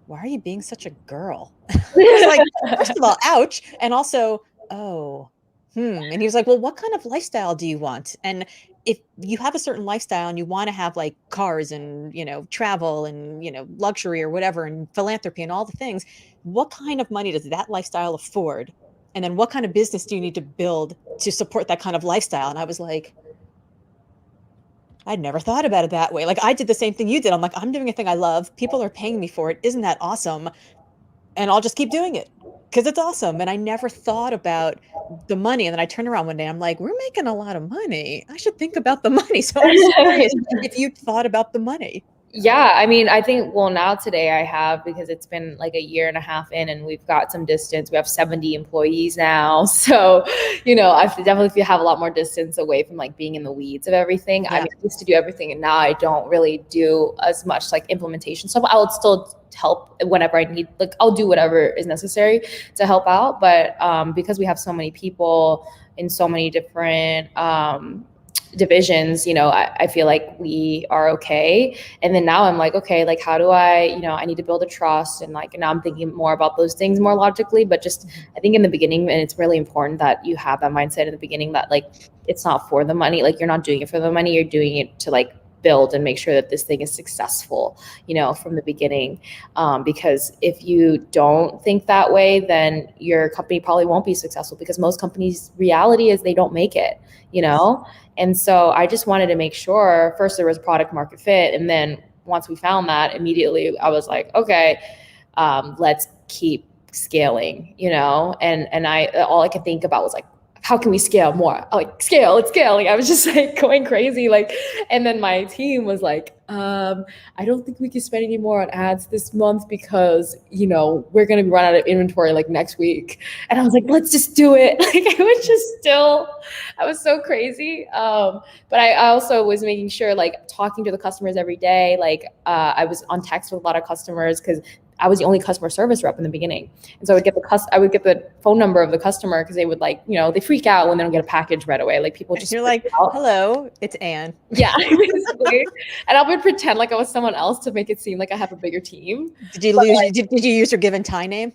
why are you being such a girl? I was like, first of all, ouch. And also, and he was like, well, what kind of lifestyle do you want? And if you have a certain lifestyle and you want to have like cars and, travel and, luxury or whatever, and philanthropy and all the things, what kind of money does that lifestyle afford? And then what kind of business do you need to build to support that kind of lifestyle? And I was like, I'd never thought about it that way. Like I did the same thing you did. I'm like, I'm doing a thing I love. People are paying me for it. Isn't that awesome? And I'll just keep doing it because it's awesome. And I never thought about the money. And then I turned around one day, I'm like, we're making a lot of money. I should think about the money. So I'm curious if you thought about the money. Yeah, I mean, I think, well, now today I have, because it's been like a year and a half in and we've got some distance. We have 70 employees now. So, I definitely feel have a lot more distance away from like being in the weeds of everything. Yeah. I mean, I used to do everything and now I don't really do as much like implementation stuff. I would still help whenever I need, like I'll do whatever is necessary to help out. But because we have so many people in so many different divisions, I feel like we are okay. And then now I'm like, okay, like how do I need to build a trust, and like now I'm thinking more about those things more logically. But just I think in the beginning, and it's really important that you have that mindset in the beginning that like it's not for the money. Like you're not doing it for the money, you're doing it to like build and make sure that this thing is successful, from the beginning. Because if you don't think that way, then your company probably won't be successful, because most companies' reality is they don't make it, And so I just wanted to make sure first there was product market fit. And then once we found that, immediately I was like, okay, let's keep scaling, and all I could think about was like, how can we scale more? Like scale. Like I was just like going crazy. Like, and then my team was like, I don't think we can spend any more on ads this month because, we're going to run out of inventory like next week. And I was like, let's just do it. Like I was so crazy. But I also was making sure, like talking to the customers every day. Like I was on text with a lot of customers because I was the only customer service rep in the beginning. And so I would get the phone number of the customer, because they would like, they freak out when they don't get a package right away. Like people just, you're like, hello, it's Ann. Yeah, basically. And I would pretend like I was someone else to make it seem like I have a bigger team. Did you use your given Thai name?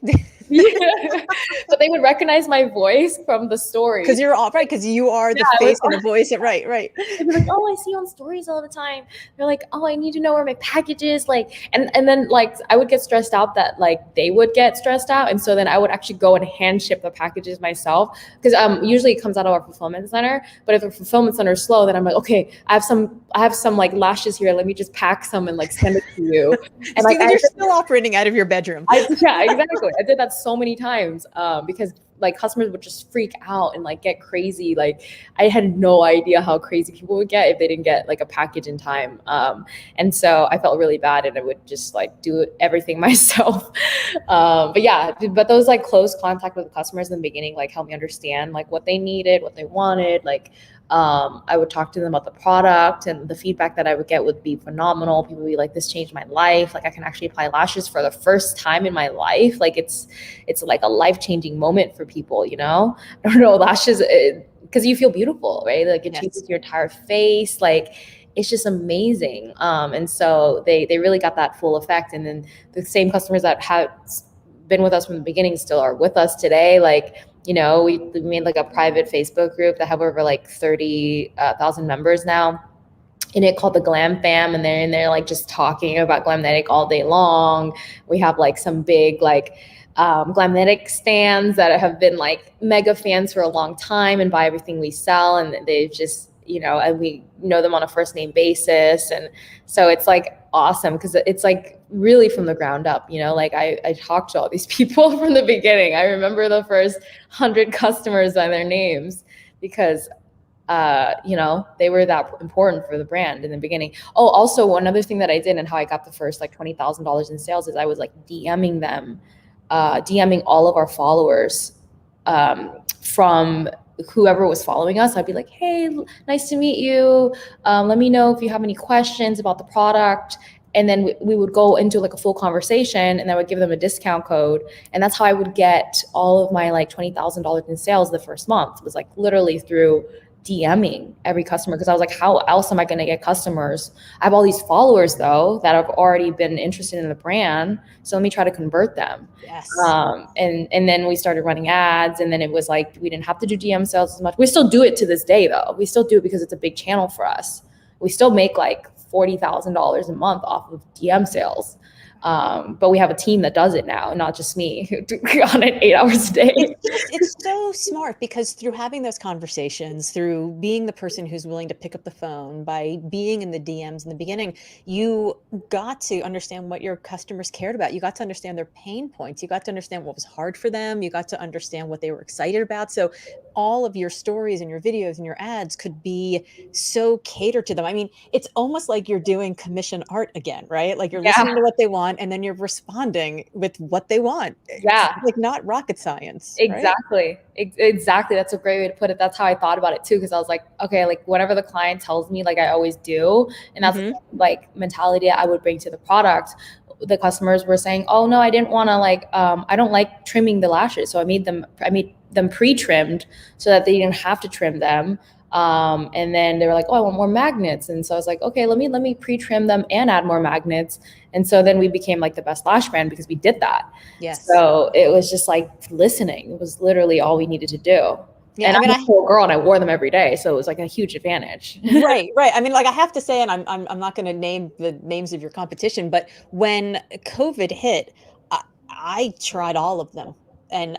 Yeah. But they would recognize my voice from the stories. Because you're all right, because you are the face and the voice. Right. They'd be like, oh, I see you on stories all the time. They're like, oh, I need to know where my package is. Like, and then like I would get stressed out that like they would get stressed out. And so then I would actually go and hand ship the packages myself. Because usually it comes out of our fulfillment center. But if the fulfillment center is slow, then I'm like, okay, I have some like lashes here. Let me just pack some and like send it to you. And like you're still operating out of your bedroom. Yeah, exactly. I did that so many times because like customers would just freak out and like get crazy. Like I had no idea how crazy people would get if they didn't get like a package in time. And so I felt really bad and I would just like do everything myself. But those like close contact with the customers in the beginning, like helped me understand like what they needed, what they wanted. Like I would talk to them about the product, and the feedback that I would get would be phenomenal. People would be like, this changed my life. Like I can actually apply lashes for the first time in my life. Like it's like a life-changing moment for people, you know? I don't know, lashes, because you feel beautiful, right? Like it changes your entire face. Like it's just amazing. And so they really got that full effect. And then the same customers that have been with us from the beginning still are with us today. Like, you know, we made like a private Facebook group that have over like 30,000 members now, in it called the Glam Fam, and they're in there like just talking about Glamnetic all day long. We have like some big like Glamnetic stands that have been like mega fans for a long time and buy everything we sell, and they've just, you know, and we know them on a first name basis. And so it's like awesome because it's like really from the ground up, you know, like I talked to all these people from the beginning. I remember the first 100 customers by their names because you know, they were that important for the brand in the beginning. Oh, also one other thing that I did and how I got the first like $20,000 in sales is I was like DMing them, DMing all of our followers from whoever was following us. I'd be like, hey, nice to meet you. Let me know if you have any questions about the product. And then we would go into like a full conversation, and I would give them a discount code. And that's how I would get all of my like $20,000 in sales the first month. It was like literally through DMing every customer, because I was like, how else am I going to get customers? I have all these followers though that have already been interested in the brand, so let me try to convert them. Yes. And then we started running ads, and then it was like we didn't have to do DM sales as much. We still do it to this day though. We still do it because it's a big channel for us. We still make like $40,000 a month off of DM sales. But we have a team that does it now, not just me on it 8 hours a day. It's so smart, because through having those conversations, through being the person who's willing to pick up the phone, by being in the DMs in the beginning, you got to understand what your customers cared about. You got to understand their pain points. You got to understand what was hard for them. You got to understand what they were excited about. So all of your stories and your videos and your ads could be so catered to them. I mean, it's almost like you're doing commission art again, right? Like you're listening to what they want, and then you're responding with what they want. Yeah. It's like not rocket science. Exactly. Right? Exactly. That's a great way to put it. That's how I thought about it too. Cause I was like, okay, like whatever the client tells me, like I always do. And that's like mentality I would bring to the product. The customers were saying, oh no, I didn't want to like, I don't like trimming the lashes. So I made them pre-trimmed so that they didn't have to trim them. And then they were like, oh, I want more magnets. And so I was like, okay, let me pre-trim them and add more magnets. And so then we became like the best lash brand because we did that. Yes. So it was just like listening. It was literally all we needed to do. Yeah, and I'm a cool girl and I wore them every day. So it was like a huge advantage. Right. I mean, like I have to say, and I'm not going to name the names of your competition, but when COVID hit, I tried all of them. And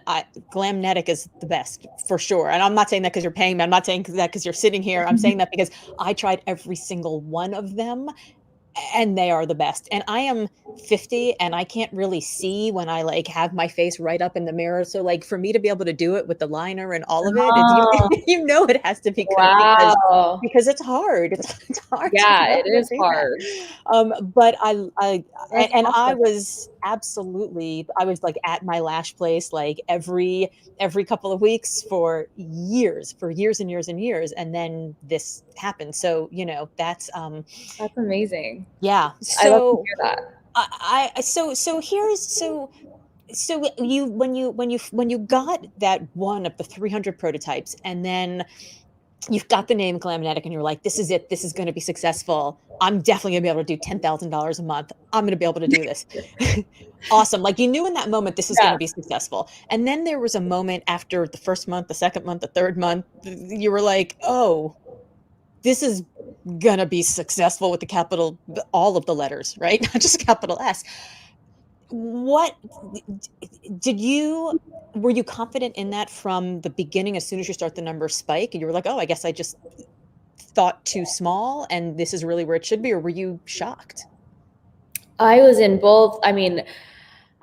Glamnetic is the best for sure. And I'm not saying that because you're paying me. I'm not saying that because you're sitting here. I'm saying that because I tried every single one of them, and they are the best. And I am 50 and I can't really see when I like have my face right up in the mirror. So like for me to be able to do it with the liner and all of it, you know, it has to be good because it's hard. It's hard. Yeah, it is hard. But I was absolutely, I was like at my lash place like every couple of weeks for years and years and years. And then this happened. So, you know, that's amazing. Yeah. So I love to hear that. So when you got that one of the 300 prototypes, and then you've got the name Glamnetic and you're like, this is it. This is going to be successful. I'm definitely gonna be able to do $10,000 a month. I'm gonna be able to do this. Awesome. Like you knew in that moment this is going Yeah. to be successful. And then there was a moment after the first month, the second month, the third month, you were like, oh, this is gonna be successful with the capital, all of the letters, right? Not just capital S. What did you were you confident in that from the beginning as soon as you start the numbers spike and you were like, oh, I guess I just thought too small and this is really where it should be, or were you shocked? I was in both. I mean,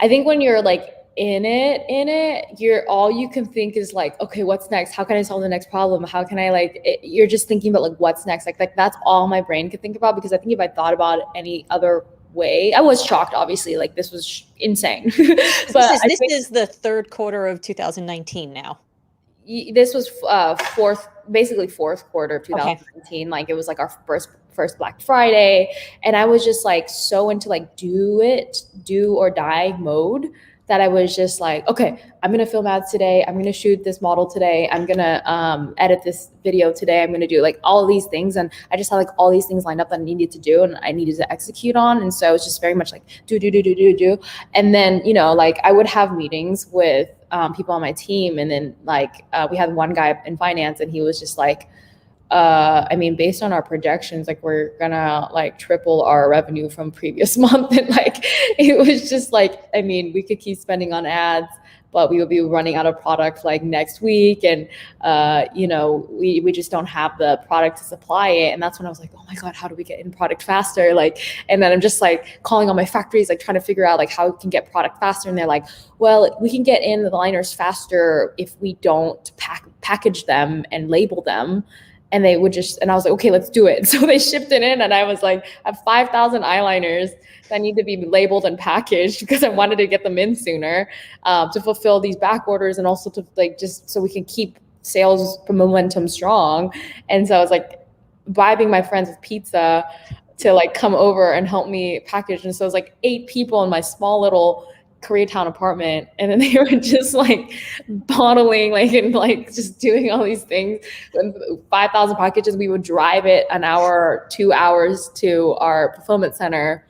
I think when you're like you're all you can think is like, okay, what's next? How can I solve the next problem? How can I you're just thinking about like what's next? Like that's all my brain could think about, because I think if I thought about it any other way, I was shocked, obviously, like this was insane. But This is the third quarter of 2019 now. This was basically fourth quarter of 2019. Okay. Like it was like our first Black Friday, and I was just like so into like do or die mode that I was just like, okay, I'm gonna film ads today, I'm gonna shoot this model today, I'm gonna edit this video today, I'm gonna do like all of these things. And I just had like all these things lined up that I needed to do and I needed to execute on. And so it was just very much like do. And then, you know, like I would have meetings with people on my team, and then we had one guy in finance, and he was just like, I mean, based on our projections, like we're gonna like triple our revenue from previous month. And like it was just like, I mean, we could keep spending on ads, but we would be running out of product like next week. And you know, we just don't have the product to supply it. And that's when I was like, oh my God, how do we get in product faster? Like, and then I'm just like calling all my factories, like trying to figure out like how we can get product faster. And they're like, well, we can get in the liners faster if we don't package them and label them. And they would just, and I was like, okay, let's do it. So they shipped it in, and I was like, I have 5,000 eyeliners that need to be labeled and packaged because I wanted to get them in sooner to fulfill these back orders, and also to like, just so we can keep sales momentum strong. And so I was like vibing my friends with pizza to like come over and help me package. And so it was like 8 people in my small little Koreatown apartment, and then they were just like bottling like and like just doing all these things. 5,000 packages, we would drive it an hour, 2 hours to our fulfillment center,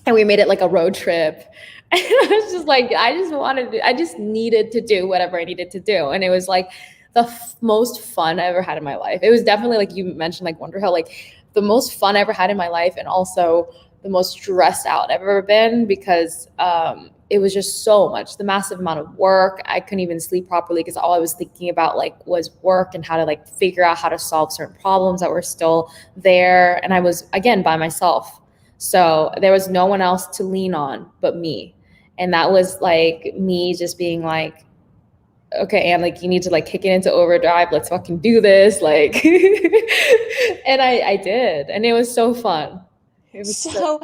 and we made it like a road trip. And I was just like, I just needed to do whatever I needed to do. And it was like the most fun I ever had in my life. It was definitely, like you mentioned, like Wonderhill, like the most fun I ever had in my life, and also the most stressed out I've ever been, because it was just so much, the massive amount of work. I couldn't even sleep properly because all I was thinking about like was work and how to like figure out how to solve certain problems that were still there. And I was, again, by myself. So there was no one else to lean on but me. And that was like me just being like, okay, Anne, like you need to like kick it into overdrive. Let's fucking do this. Like, and I did. And it was so fun. So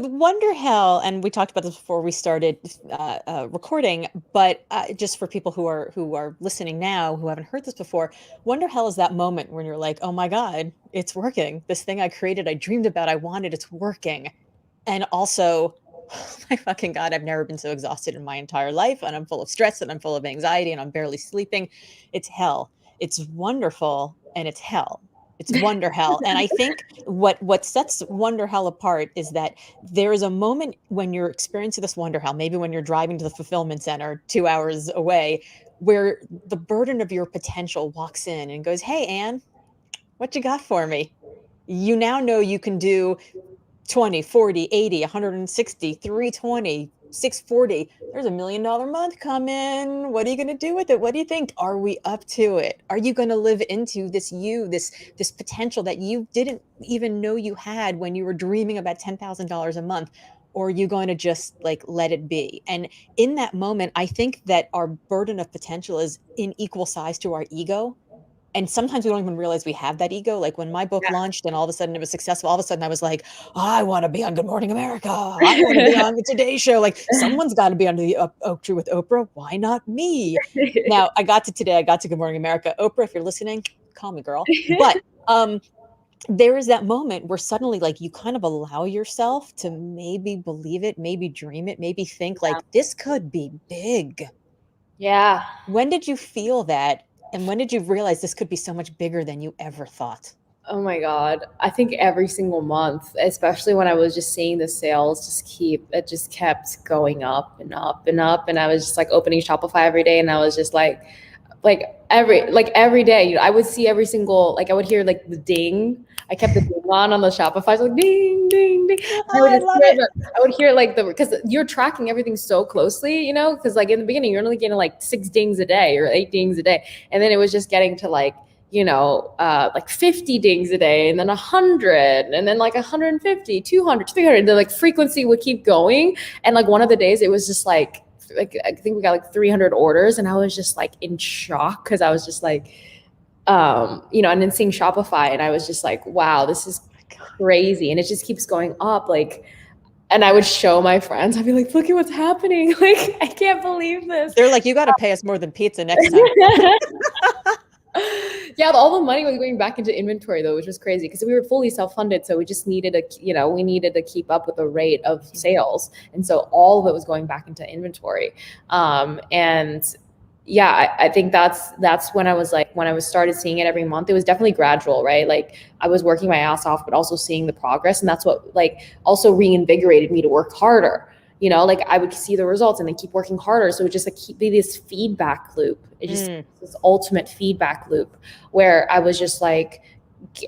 the Wonderhell, and we talked about this before we started recording, but just for people who are listening now who haven't heard this before, Wonderhell is that moment when you're like, oh my God, it's working. This thing I created, I dreamed about, I wanted, it's working. And also, oh my fucking God, I've never been so exhausted in my entire life, and I'm full of stress, and I'm full of anxiety, and I'm barely sleeping. It's hell. It's wonderful, and it's hell. It's Wonder Hell. And I think what sets Wonder Hell apart is that there is a moment when you're experiencing this Wonder Hell, maybe when you're driving to the fulfillment center 2 hours away, where the burden of your potential walks in and goes, hey, Anne, what you got for me? You now know you can do 20, 40, 80, 160, 320, 640. There's $1 million month coming. What are you going to do with it? What do you think? Are we up to it? Are you going to live into this this potential that you didn't even know you had when you were dreaming about $10,000 a month? Or are you going to just like let it be? And in that moment, I think that our burden of potential is in equal size to our ego. And sometimes we don't even realize we have that ego. Like when my book launched and all of a sudden it was successful, all of a sudden I was like, oh, I want to be on Good Morning America. I want to be on the Today Show. Like someone's got to be on the Oak Tree with Oprah. Why not me? Now I got to Good Morning America. Oprah, if you're listening, call me, girl. But there is that moment where suddenly like you kind of allow yourself to maybe believe it, maybe dream it, maybe think like this could be big. Yeah. When did you feel that? And when did you realize this could be so much bigger than you ever thought? Oh my God. I think every single month, especially when I was just seeing the sales it just kept going up and up and up. And I was just like opening Shopify every day. And I was just every day, I would see every single, I would hear like the ding. I kept the ding on the Shopify. So like ding, ding, ding. Oh, I love it. I would hear because you're tracking everything so closely, because like in the beginning, you're only getting like 6 dings a day or 8 dings a day. And then it was just getting to like 50 dings a day, and then 100, and then like 150, 200, 300. The like frequency would keep going. And like one of the days it was just like I think we got like 300 orders, and I was just like in shock because I was just like, and then seeing Shopify, and I was just like, wow, this is crazy. And it just keeps going up. And I would show my friends, I'd be like, look at what's happening. Like, I can't believe this. They're like, you got to pay us more than pizza next time. Yeah, all the money was going back into inventory though, which was crazy because we were fully self-funded. So we just needed we needed to keep up with the rate of sales. And so all of it was going back into inventory. And yeah, I think that's when I was started seeing it every month. It was definitely gradual, right? Like I was working my ass off, but also seeing the progress. And that's what also reinvigorated me to work harder. I would see the results and then keep working harder. So it would just be this feedback loop. It just this ultimate feedback loop where I was just like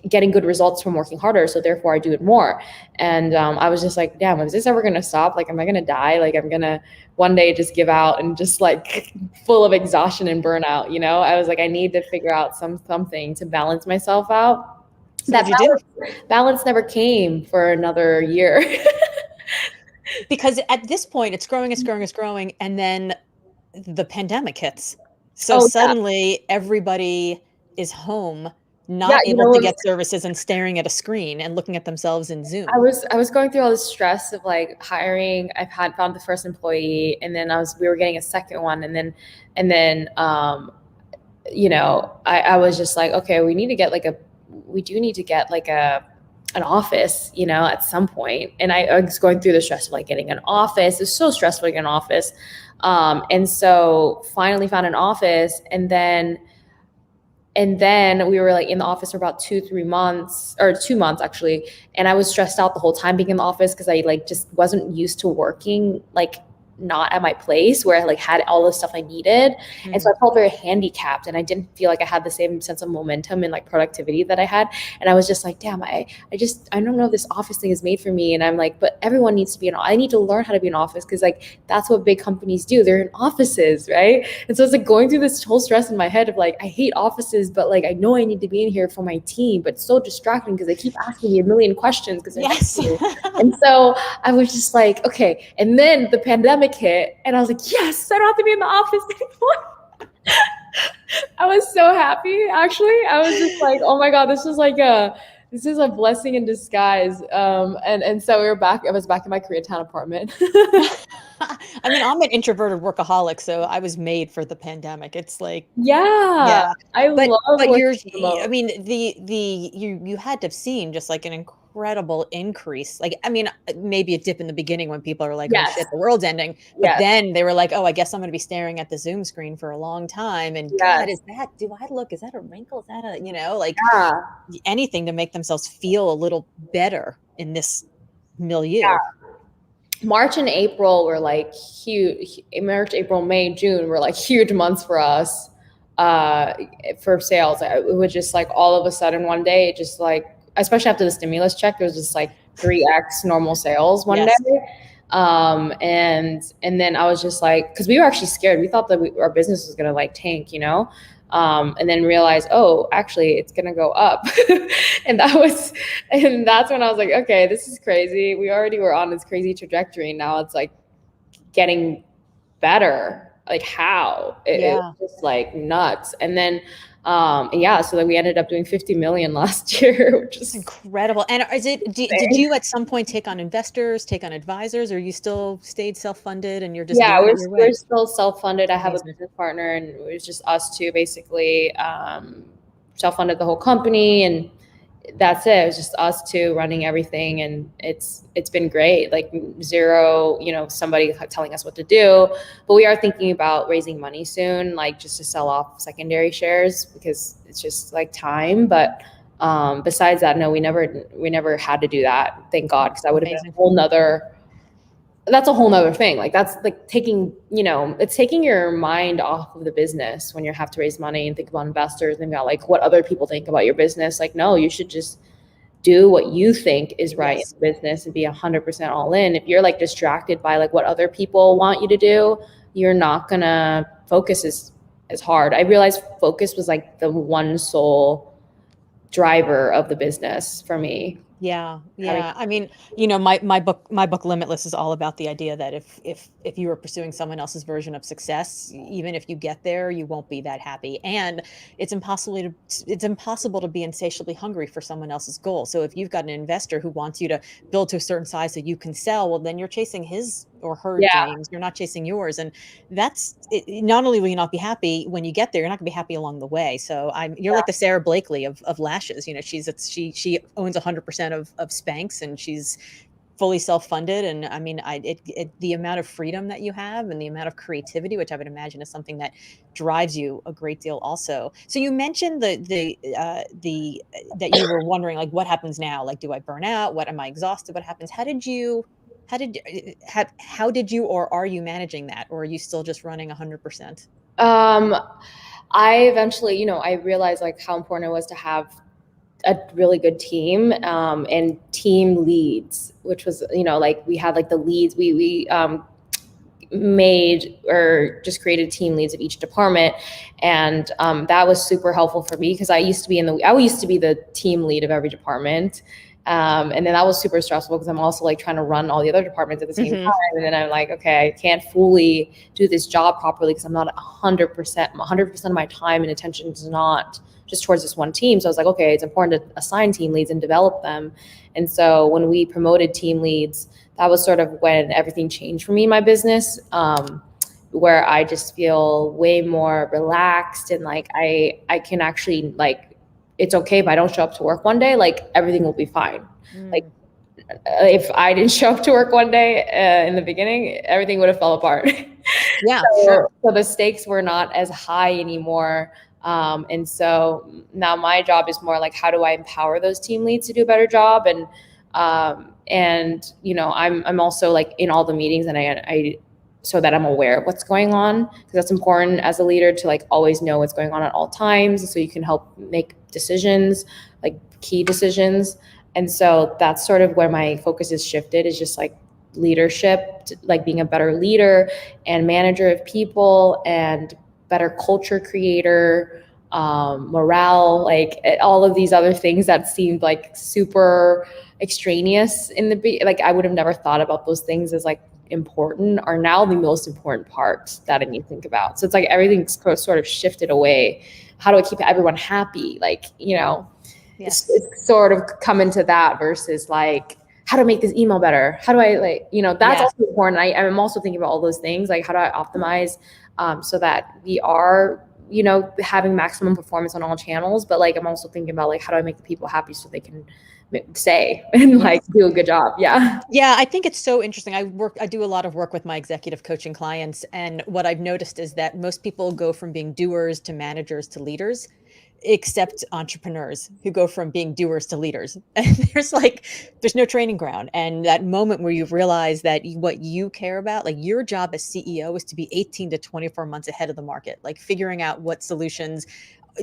getting good results from working harder. So therefore I do it more. And I was just like, damn, is this ever going to stop? Like, am I going to die? Like, I'm going to one day just give out and just like full of exhaustion and burnout. I was like, I need to figure out something to balance myself out. So that balance never came for another year. Because at this point it's growing, and then the pandemic hits. So suddenly everybody is home, not able to get services and staring at a screen and looking at themselves in Zoom. I was going through all this stress of like hiring. I've found the first employee, and then we were getting a second one, and then I was just like, okay, we do need to get like an office, at some point. And I was going through the stress of like getting an office. It's so stressful to get an office. And so finally found an office, and then we were like in the office for about 2 months actually. And I was stressed out the whole time being in the office because I like just wasn't used to working like not at my place where I like had all the stuff I needed. Mm-hmm. And so I felt very handicapped, and I didn't feel like I had the same sense of momentum and like productivity that I had. And I was just like, damn, I don't know if this office thing is made for me. And I'm like, but everyone needs to be I need to learn how to be in office, because like that's what big companies do. They're in offices, right? And so it's like going through this whole stress in my head of like, I hate offices, but like I know I need to be in here for my team, but it's so distracting because they keep asking me a million questions because yes. And so I was just like, okay. And then the pandemic hit, and I was like, yes, I don't have to be in the office anymore. I was so happy, actually. I was just like, oh my God, this is a blessing in disguise. And so I was back in my Koreatown apartment. I mean, I'm an introverted workaholic, so I was made for the pandemic. It's like, yeah. I love I mean, you had to have seen just like an incredible increase. Like, I mean, maybe a dip in the beginning when people are like, oh shit, the world's ending. But then they were like, oh, I guess I'm going to be staring at the Zoom screen for a long time. And God, is that a wrinkle? Is that anything to make themselves feel a little better in this milieu. Yeah. March and April were like huge. March, April, May, June were like huge months for us for sales. It was just like all of a sudden one day, it just like, especially after the stimulus check, there was just like 3x normal sales one day. And then I was just like, because we were actually scared. We thought that our business was gonna like tank, and then realize, oh, actually it's going to go up. and that's when I was like, okay, this is crazy. We already were on this crazy trajectory. And now it's like getting better. Like how it was just like nuts. And then, so then we ended up doing 50 million last year, which is incredible. And did you at some point take on investors, take on advisors, or you still stayed self-funded and you're just we're still self-funded. I have a business partner, and it was just us two basically, self-funded the whole company. And that's it. It was just us two running everything, and it's been great. Like zero, somebody telling us what to do. But we are thinking about raising money soon, like just to sell off secondary shares, because it's just like time. But besides that, no, we never had to do that. Thank God, because that would have been that's a whole nother thing. Like that's like taking, it's taking your mind off of the business when you have to raise money and think about investors and about like what other people think about your business. Like, no, you should just do what you think is right in the business and be 100% all in. If you're like distracted by like what other people want you to do, you're not gonna focus as hard. I realized focus was like the one sole driver of the business for me. Yeah. I mean, my book Limitless is all about the idea that if you are pursuing someone else's version of success, even if you get there, you won't be that happy. And it's impossible to be insatiably hungry for someone else's goal. So if you've got an investor who wants you to build to a certain size so you can sell, well, then you're chasing his or her dreams. You're not chasing yours. And that's it. Not only will you not be happy when you get there, you're not gonna be happy along the way. So you're like the Sarah Blakely of lashes. She owns 100% of Spanx, and she's fully self-funded. And I mean, the amount of freedom that you have and the amount of creativity, which I would imagine is something that drives you a great deal also. So you mentioned that you were wondering like, what happens now? Like, do I burn out? What am I exhausted? What happens? How did you or are you managing that? Or are you still just running 100%? I eventually, I realized like how important it was to have a really good team, and team leads, which was, like we had like the leads, we made or just created team leads of each department. And that was super helpful for me because I used to be the team lead of every department. And then that was super stressful because I'm also like trying to run all the other departments at the same time. And then I'm like, okay, I can't fully do this job properly because I'm not 100% of my time and attention is not just towards this one team. So I was like, okay, it's important to assign team leads and develop them. And so when we promoted team leads, that was sort of when everything changed for me in my business, where I just feel way more relaxed and like I can actually like, it's okay if I don't show up to work one day, like everything will be fine. Like if I didn't show up to work one day in the beginning, everything would have fell apart. Yeah, so the stakes were not as high anymore. And so now my job is more like, how do I empower those team leads to do a better job? And I'm also like in all the meetings and I so that I'm aware of what's going on, because that's important as a leader to like always know what's going on at all times. So you can help make decisions, like key decisions. And so that's sort of where my focus is shifted, is just like leadership, like being a better leader and manager of people and better culture creator, morale, like all of these other things that seemed like super extraneous in like I would have never thought about those things as like important, are now the most important part that I need to think about. So it's like everything's sort of shifted away. How do I keep everyone happy? Like, it's sort of come into that versus like, how to make this email better? How do I like, that's also important. I'm also thinking about all those things, like how do I optimize so that we are, having maximum performance on all channels. But like, I'm also thinking about like, how do I make the people happy so they can say and like do a good job. Yeah. I think it's so interesting. I do a lot of work with my executive coaching clients. And what I've noticed is that most people go from being doers to managers to leaders, except entrepreneurs who go from being doers to leaders. And there's no training ground. And that moment where you realize that what you care about, like your job as CEO, is to be 18 to 24 months ahead of the market, like figuring out what solutions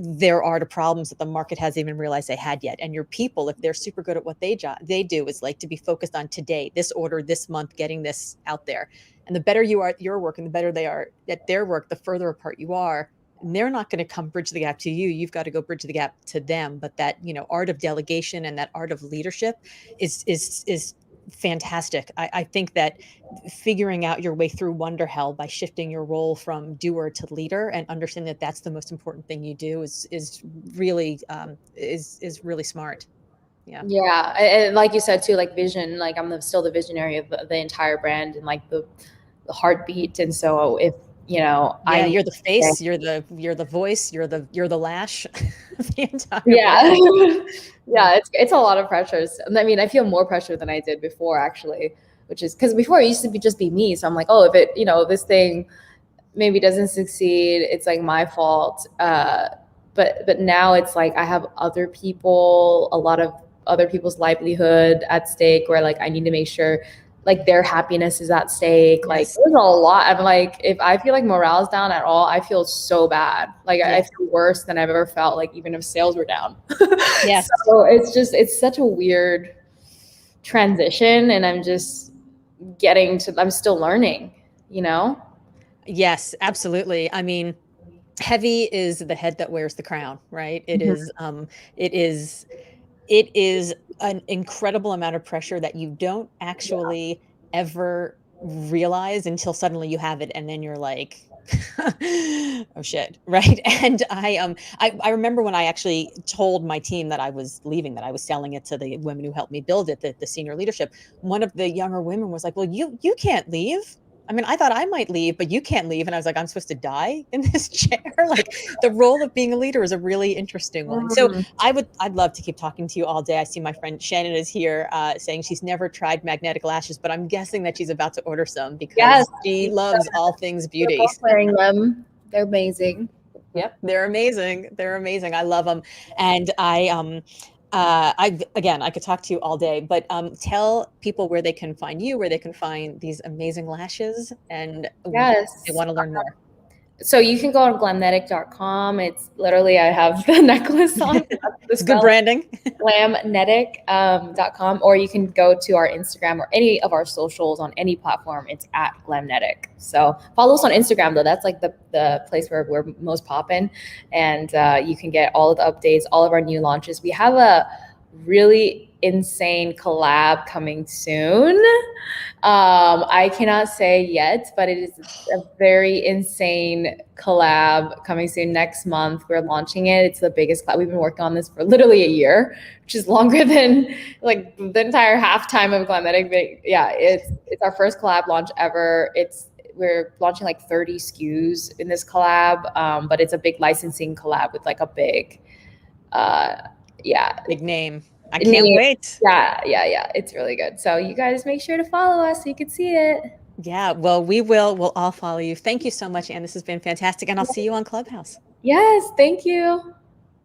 there are to problems that the market hasn't even realized they had yet. And your people, if they're super good at what they do, is like to be focused on today, this order, this month, getting this out there. And the better you are at your work and the better they are at their work, the further apart you are. And they're not going to come bridge the gap to you. You've got to go bridge the gap to them. But that, art of delegation and that art of leadership is fantastic. I think that figuring out your way through wonder hell by shifting your role from doer to leader and understanding that that's the most important thing you do is really really smart. Yeah. And like you said too, like vision, like I'm still the visionary of the entire brand and like the heartbeat. And so if you know, Yeah, I you're the face, you're the voice, you're the lash, the entire yeah. brand. Yeah, it's a lot of pressures. I mean, I feel more pressure than I did before actually, which is because before it used to just be me. So I'm like, oh, if it, you know, this thing maybe doesn't succeed, it's like my fault. But now it's like I have other people, a lot of other people's livelihood at stake, where like I need to make sure like their happiness is at stake. Like Yes. there's a lot. I'm like, if I feel like morale's down at all, I feel so bad. Like I Yes. feel worse than I've ever felt, like even if sales were down. Yes. So it's such a weird transition, and I'm still learning, you know? Yes, absolutely. I mean, heavy is the head that wears the crown, right? It is it is an incredible amount of pressure that you don't actually ever realize until suddenly you have it, and then you're like, "Oh, shit," right? And I remember when I actually told my team that I was leaving, that I was selling it to the women who helped me build it, the senior leadership. One of the younger women was like, "Well, you can't leave. I mean, I thought I might leave, but you can't leave." And I was like, "I'm supposed to die in this chair?" Like, the role of being a leader is a really interesting one. So Mhm. I'd love to keep talking to you all day. I see my friend Shannon is here, saying she's never tried magnetic lashes, but I'm guessing that she's about to order some Yes, because she loves all things we're beauty. both wearing them. They're amazing. Yep, they're amazing. They're amazing. I love them, and I again, I could talk to you all day, but tell people where they can find you, where they can find these amazing lashes, and they Yes. want to learn more. So you can go on glamnetic.com. It's literally, I have the necklace on. That's the It's good spelling. branding. Glamnetic.com, or you can go to our Instagram or any of our socials on any platform. It's at Glamnetic. So follow us on Instagram though. That's like the place where we're most popping, and you can get all of the updates, all of our new launches. We have a really insane collab coming soon. I cannot say yet, but it is a very insane collab coming soon next month. We're launching it. It's the biggest collab. We've been working on this for literally a year, which is longer than like the entire halftime of Glamnetic. But yeah, it's our first collab launch ever. We're launching like 30 SKUs in this collab, but it's a big licensing collab with like a big, yeah, Big name. I can't name. wait. Yeah. It's really good. So you guys make sure to follow us so you can see it. Yeah, well, we'll all follow you. Thank you so much, Anne. This has been fantastic, and I'll see you on Clubhouse. Yes, thank you.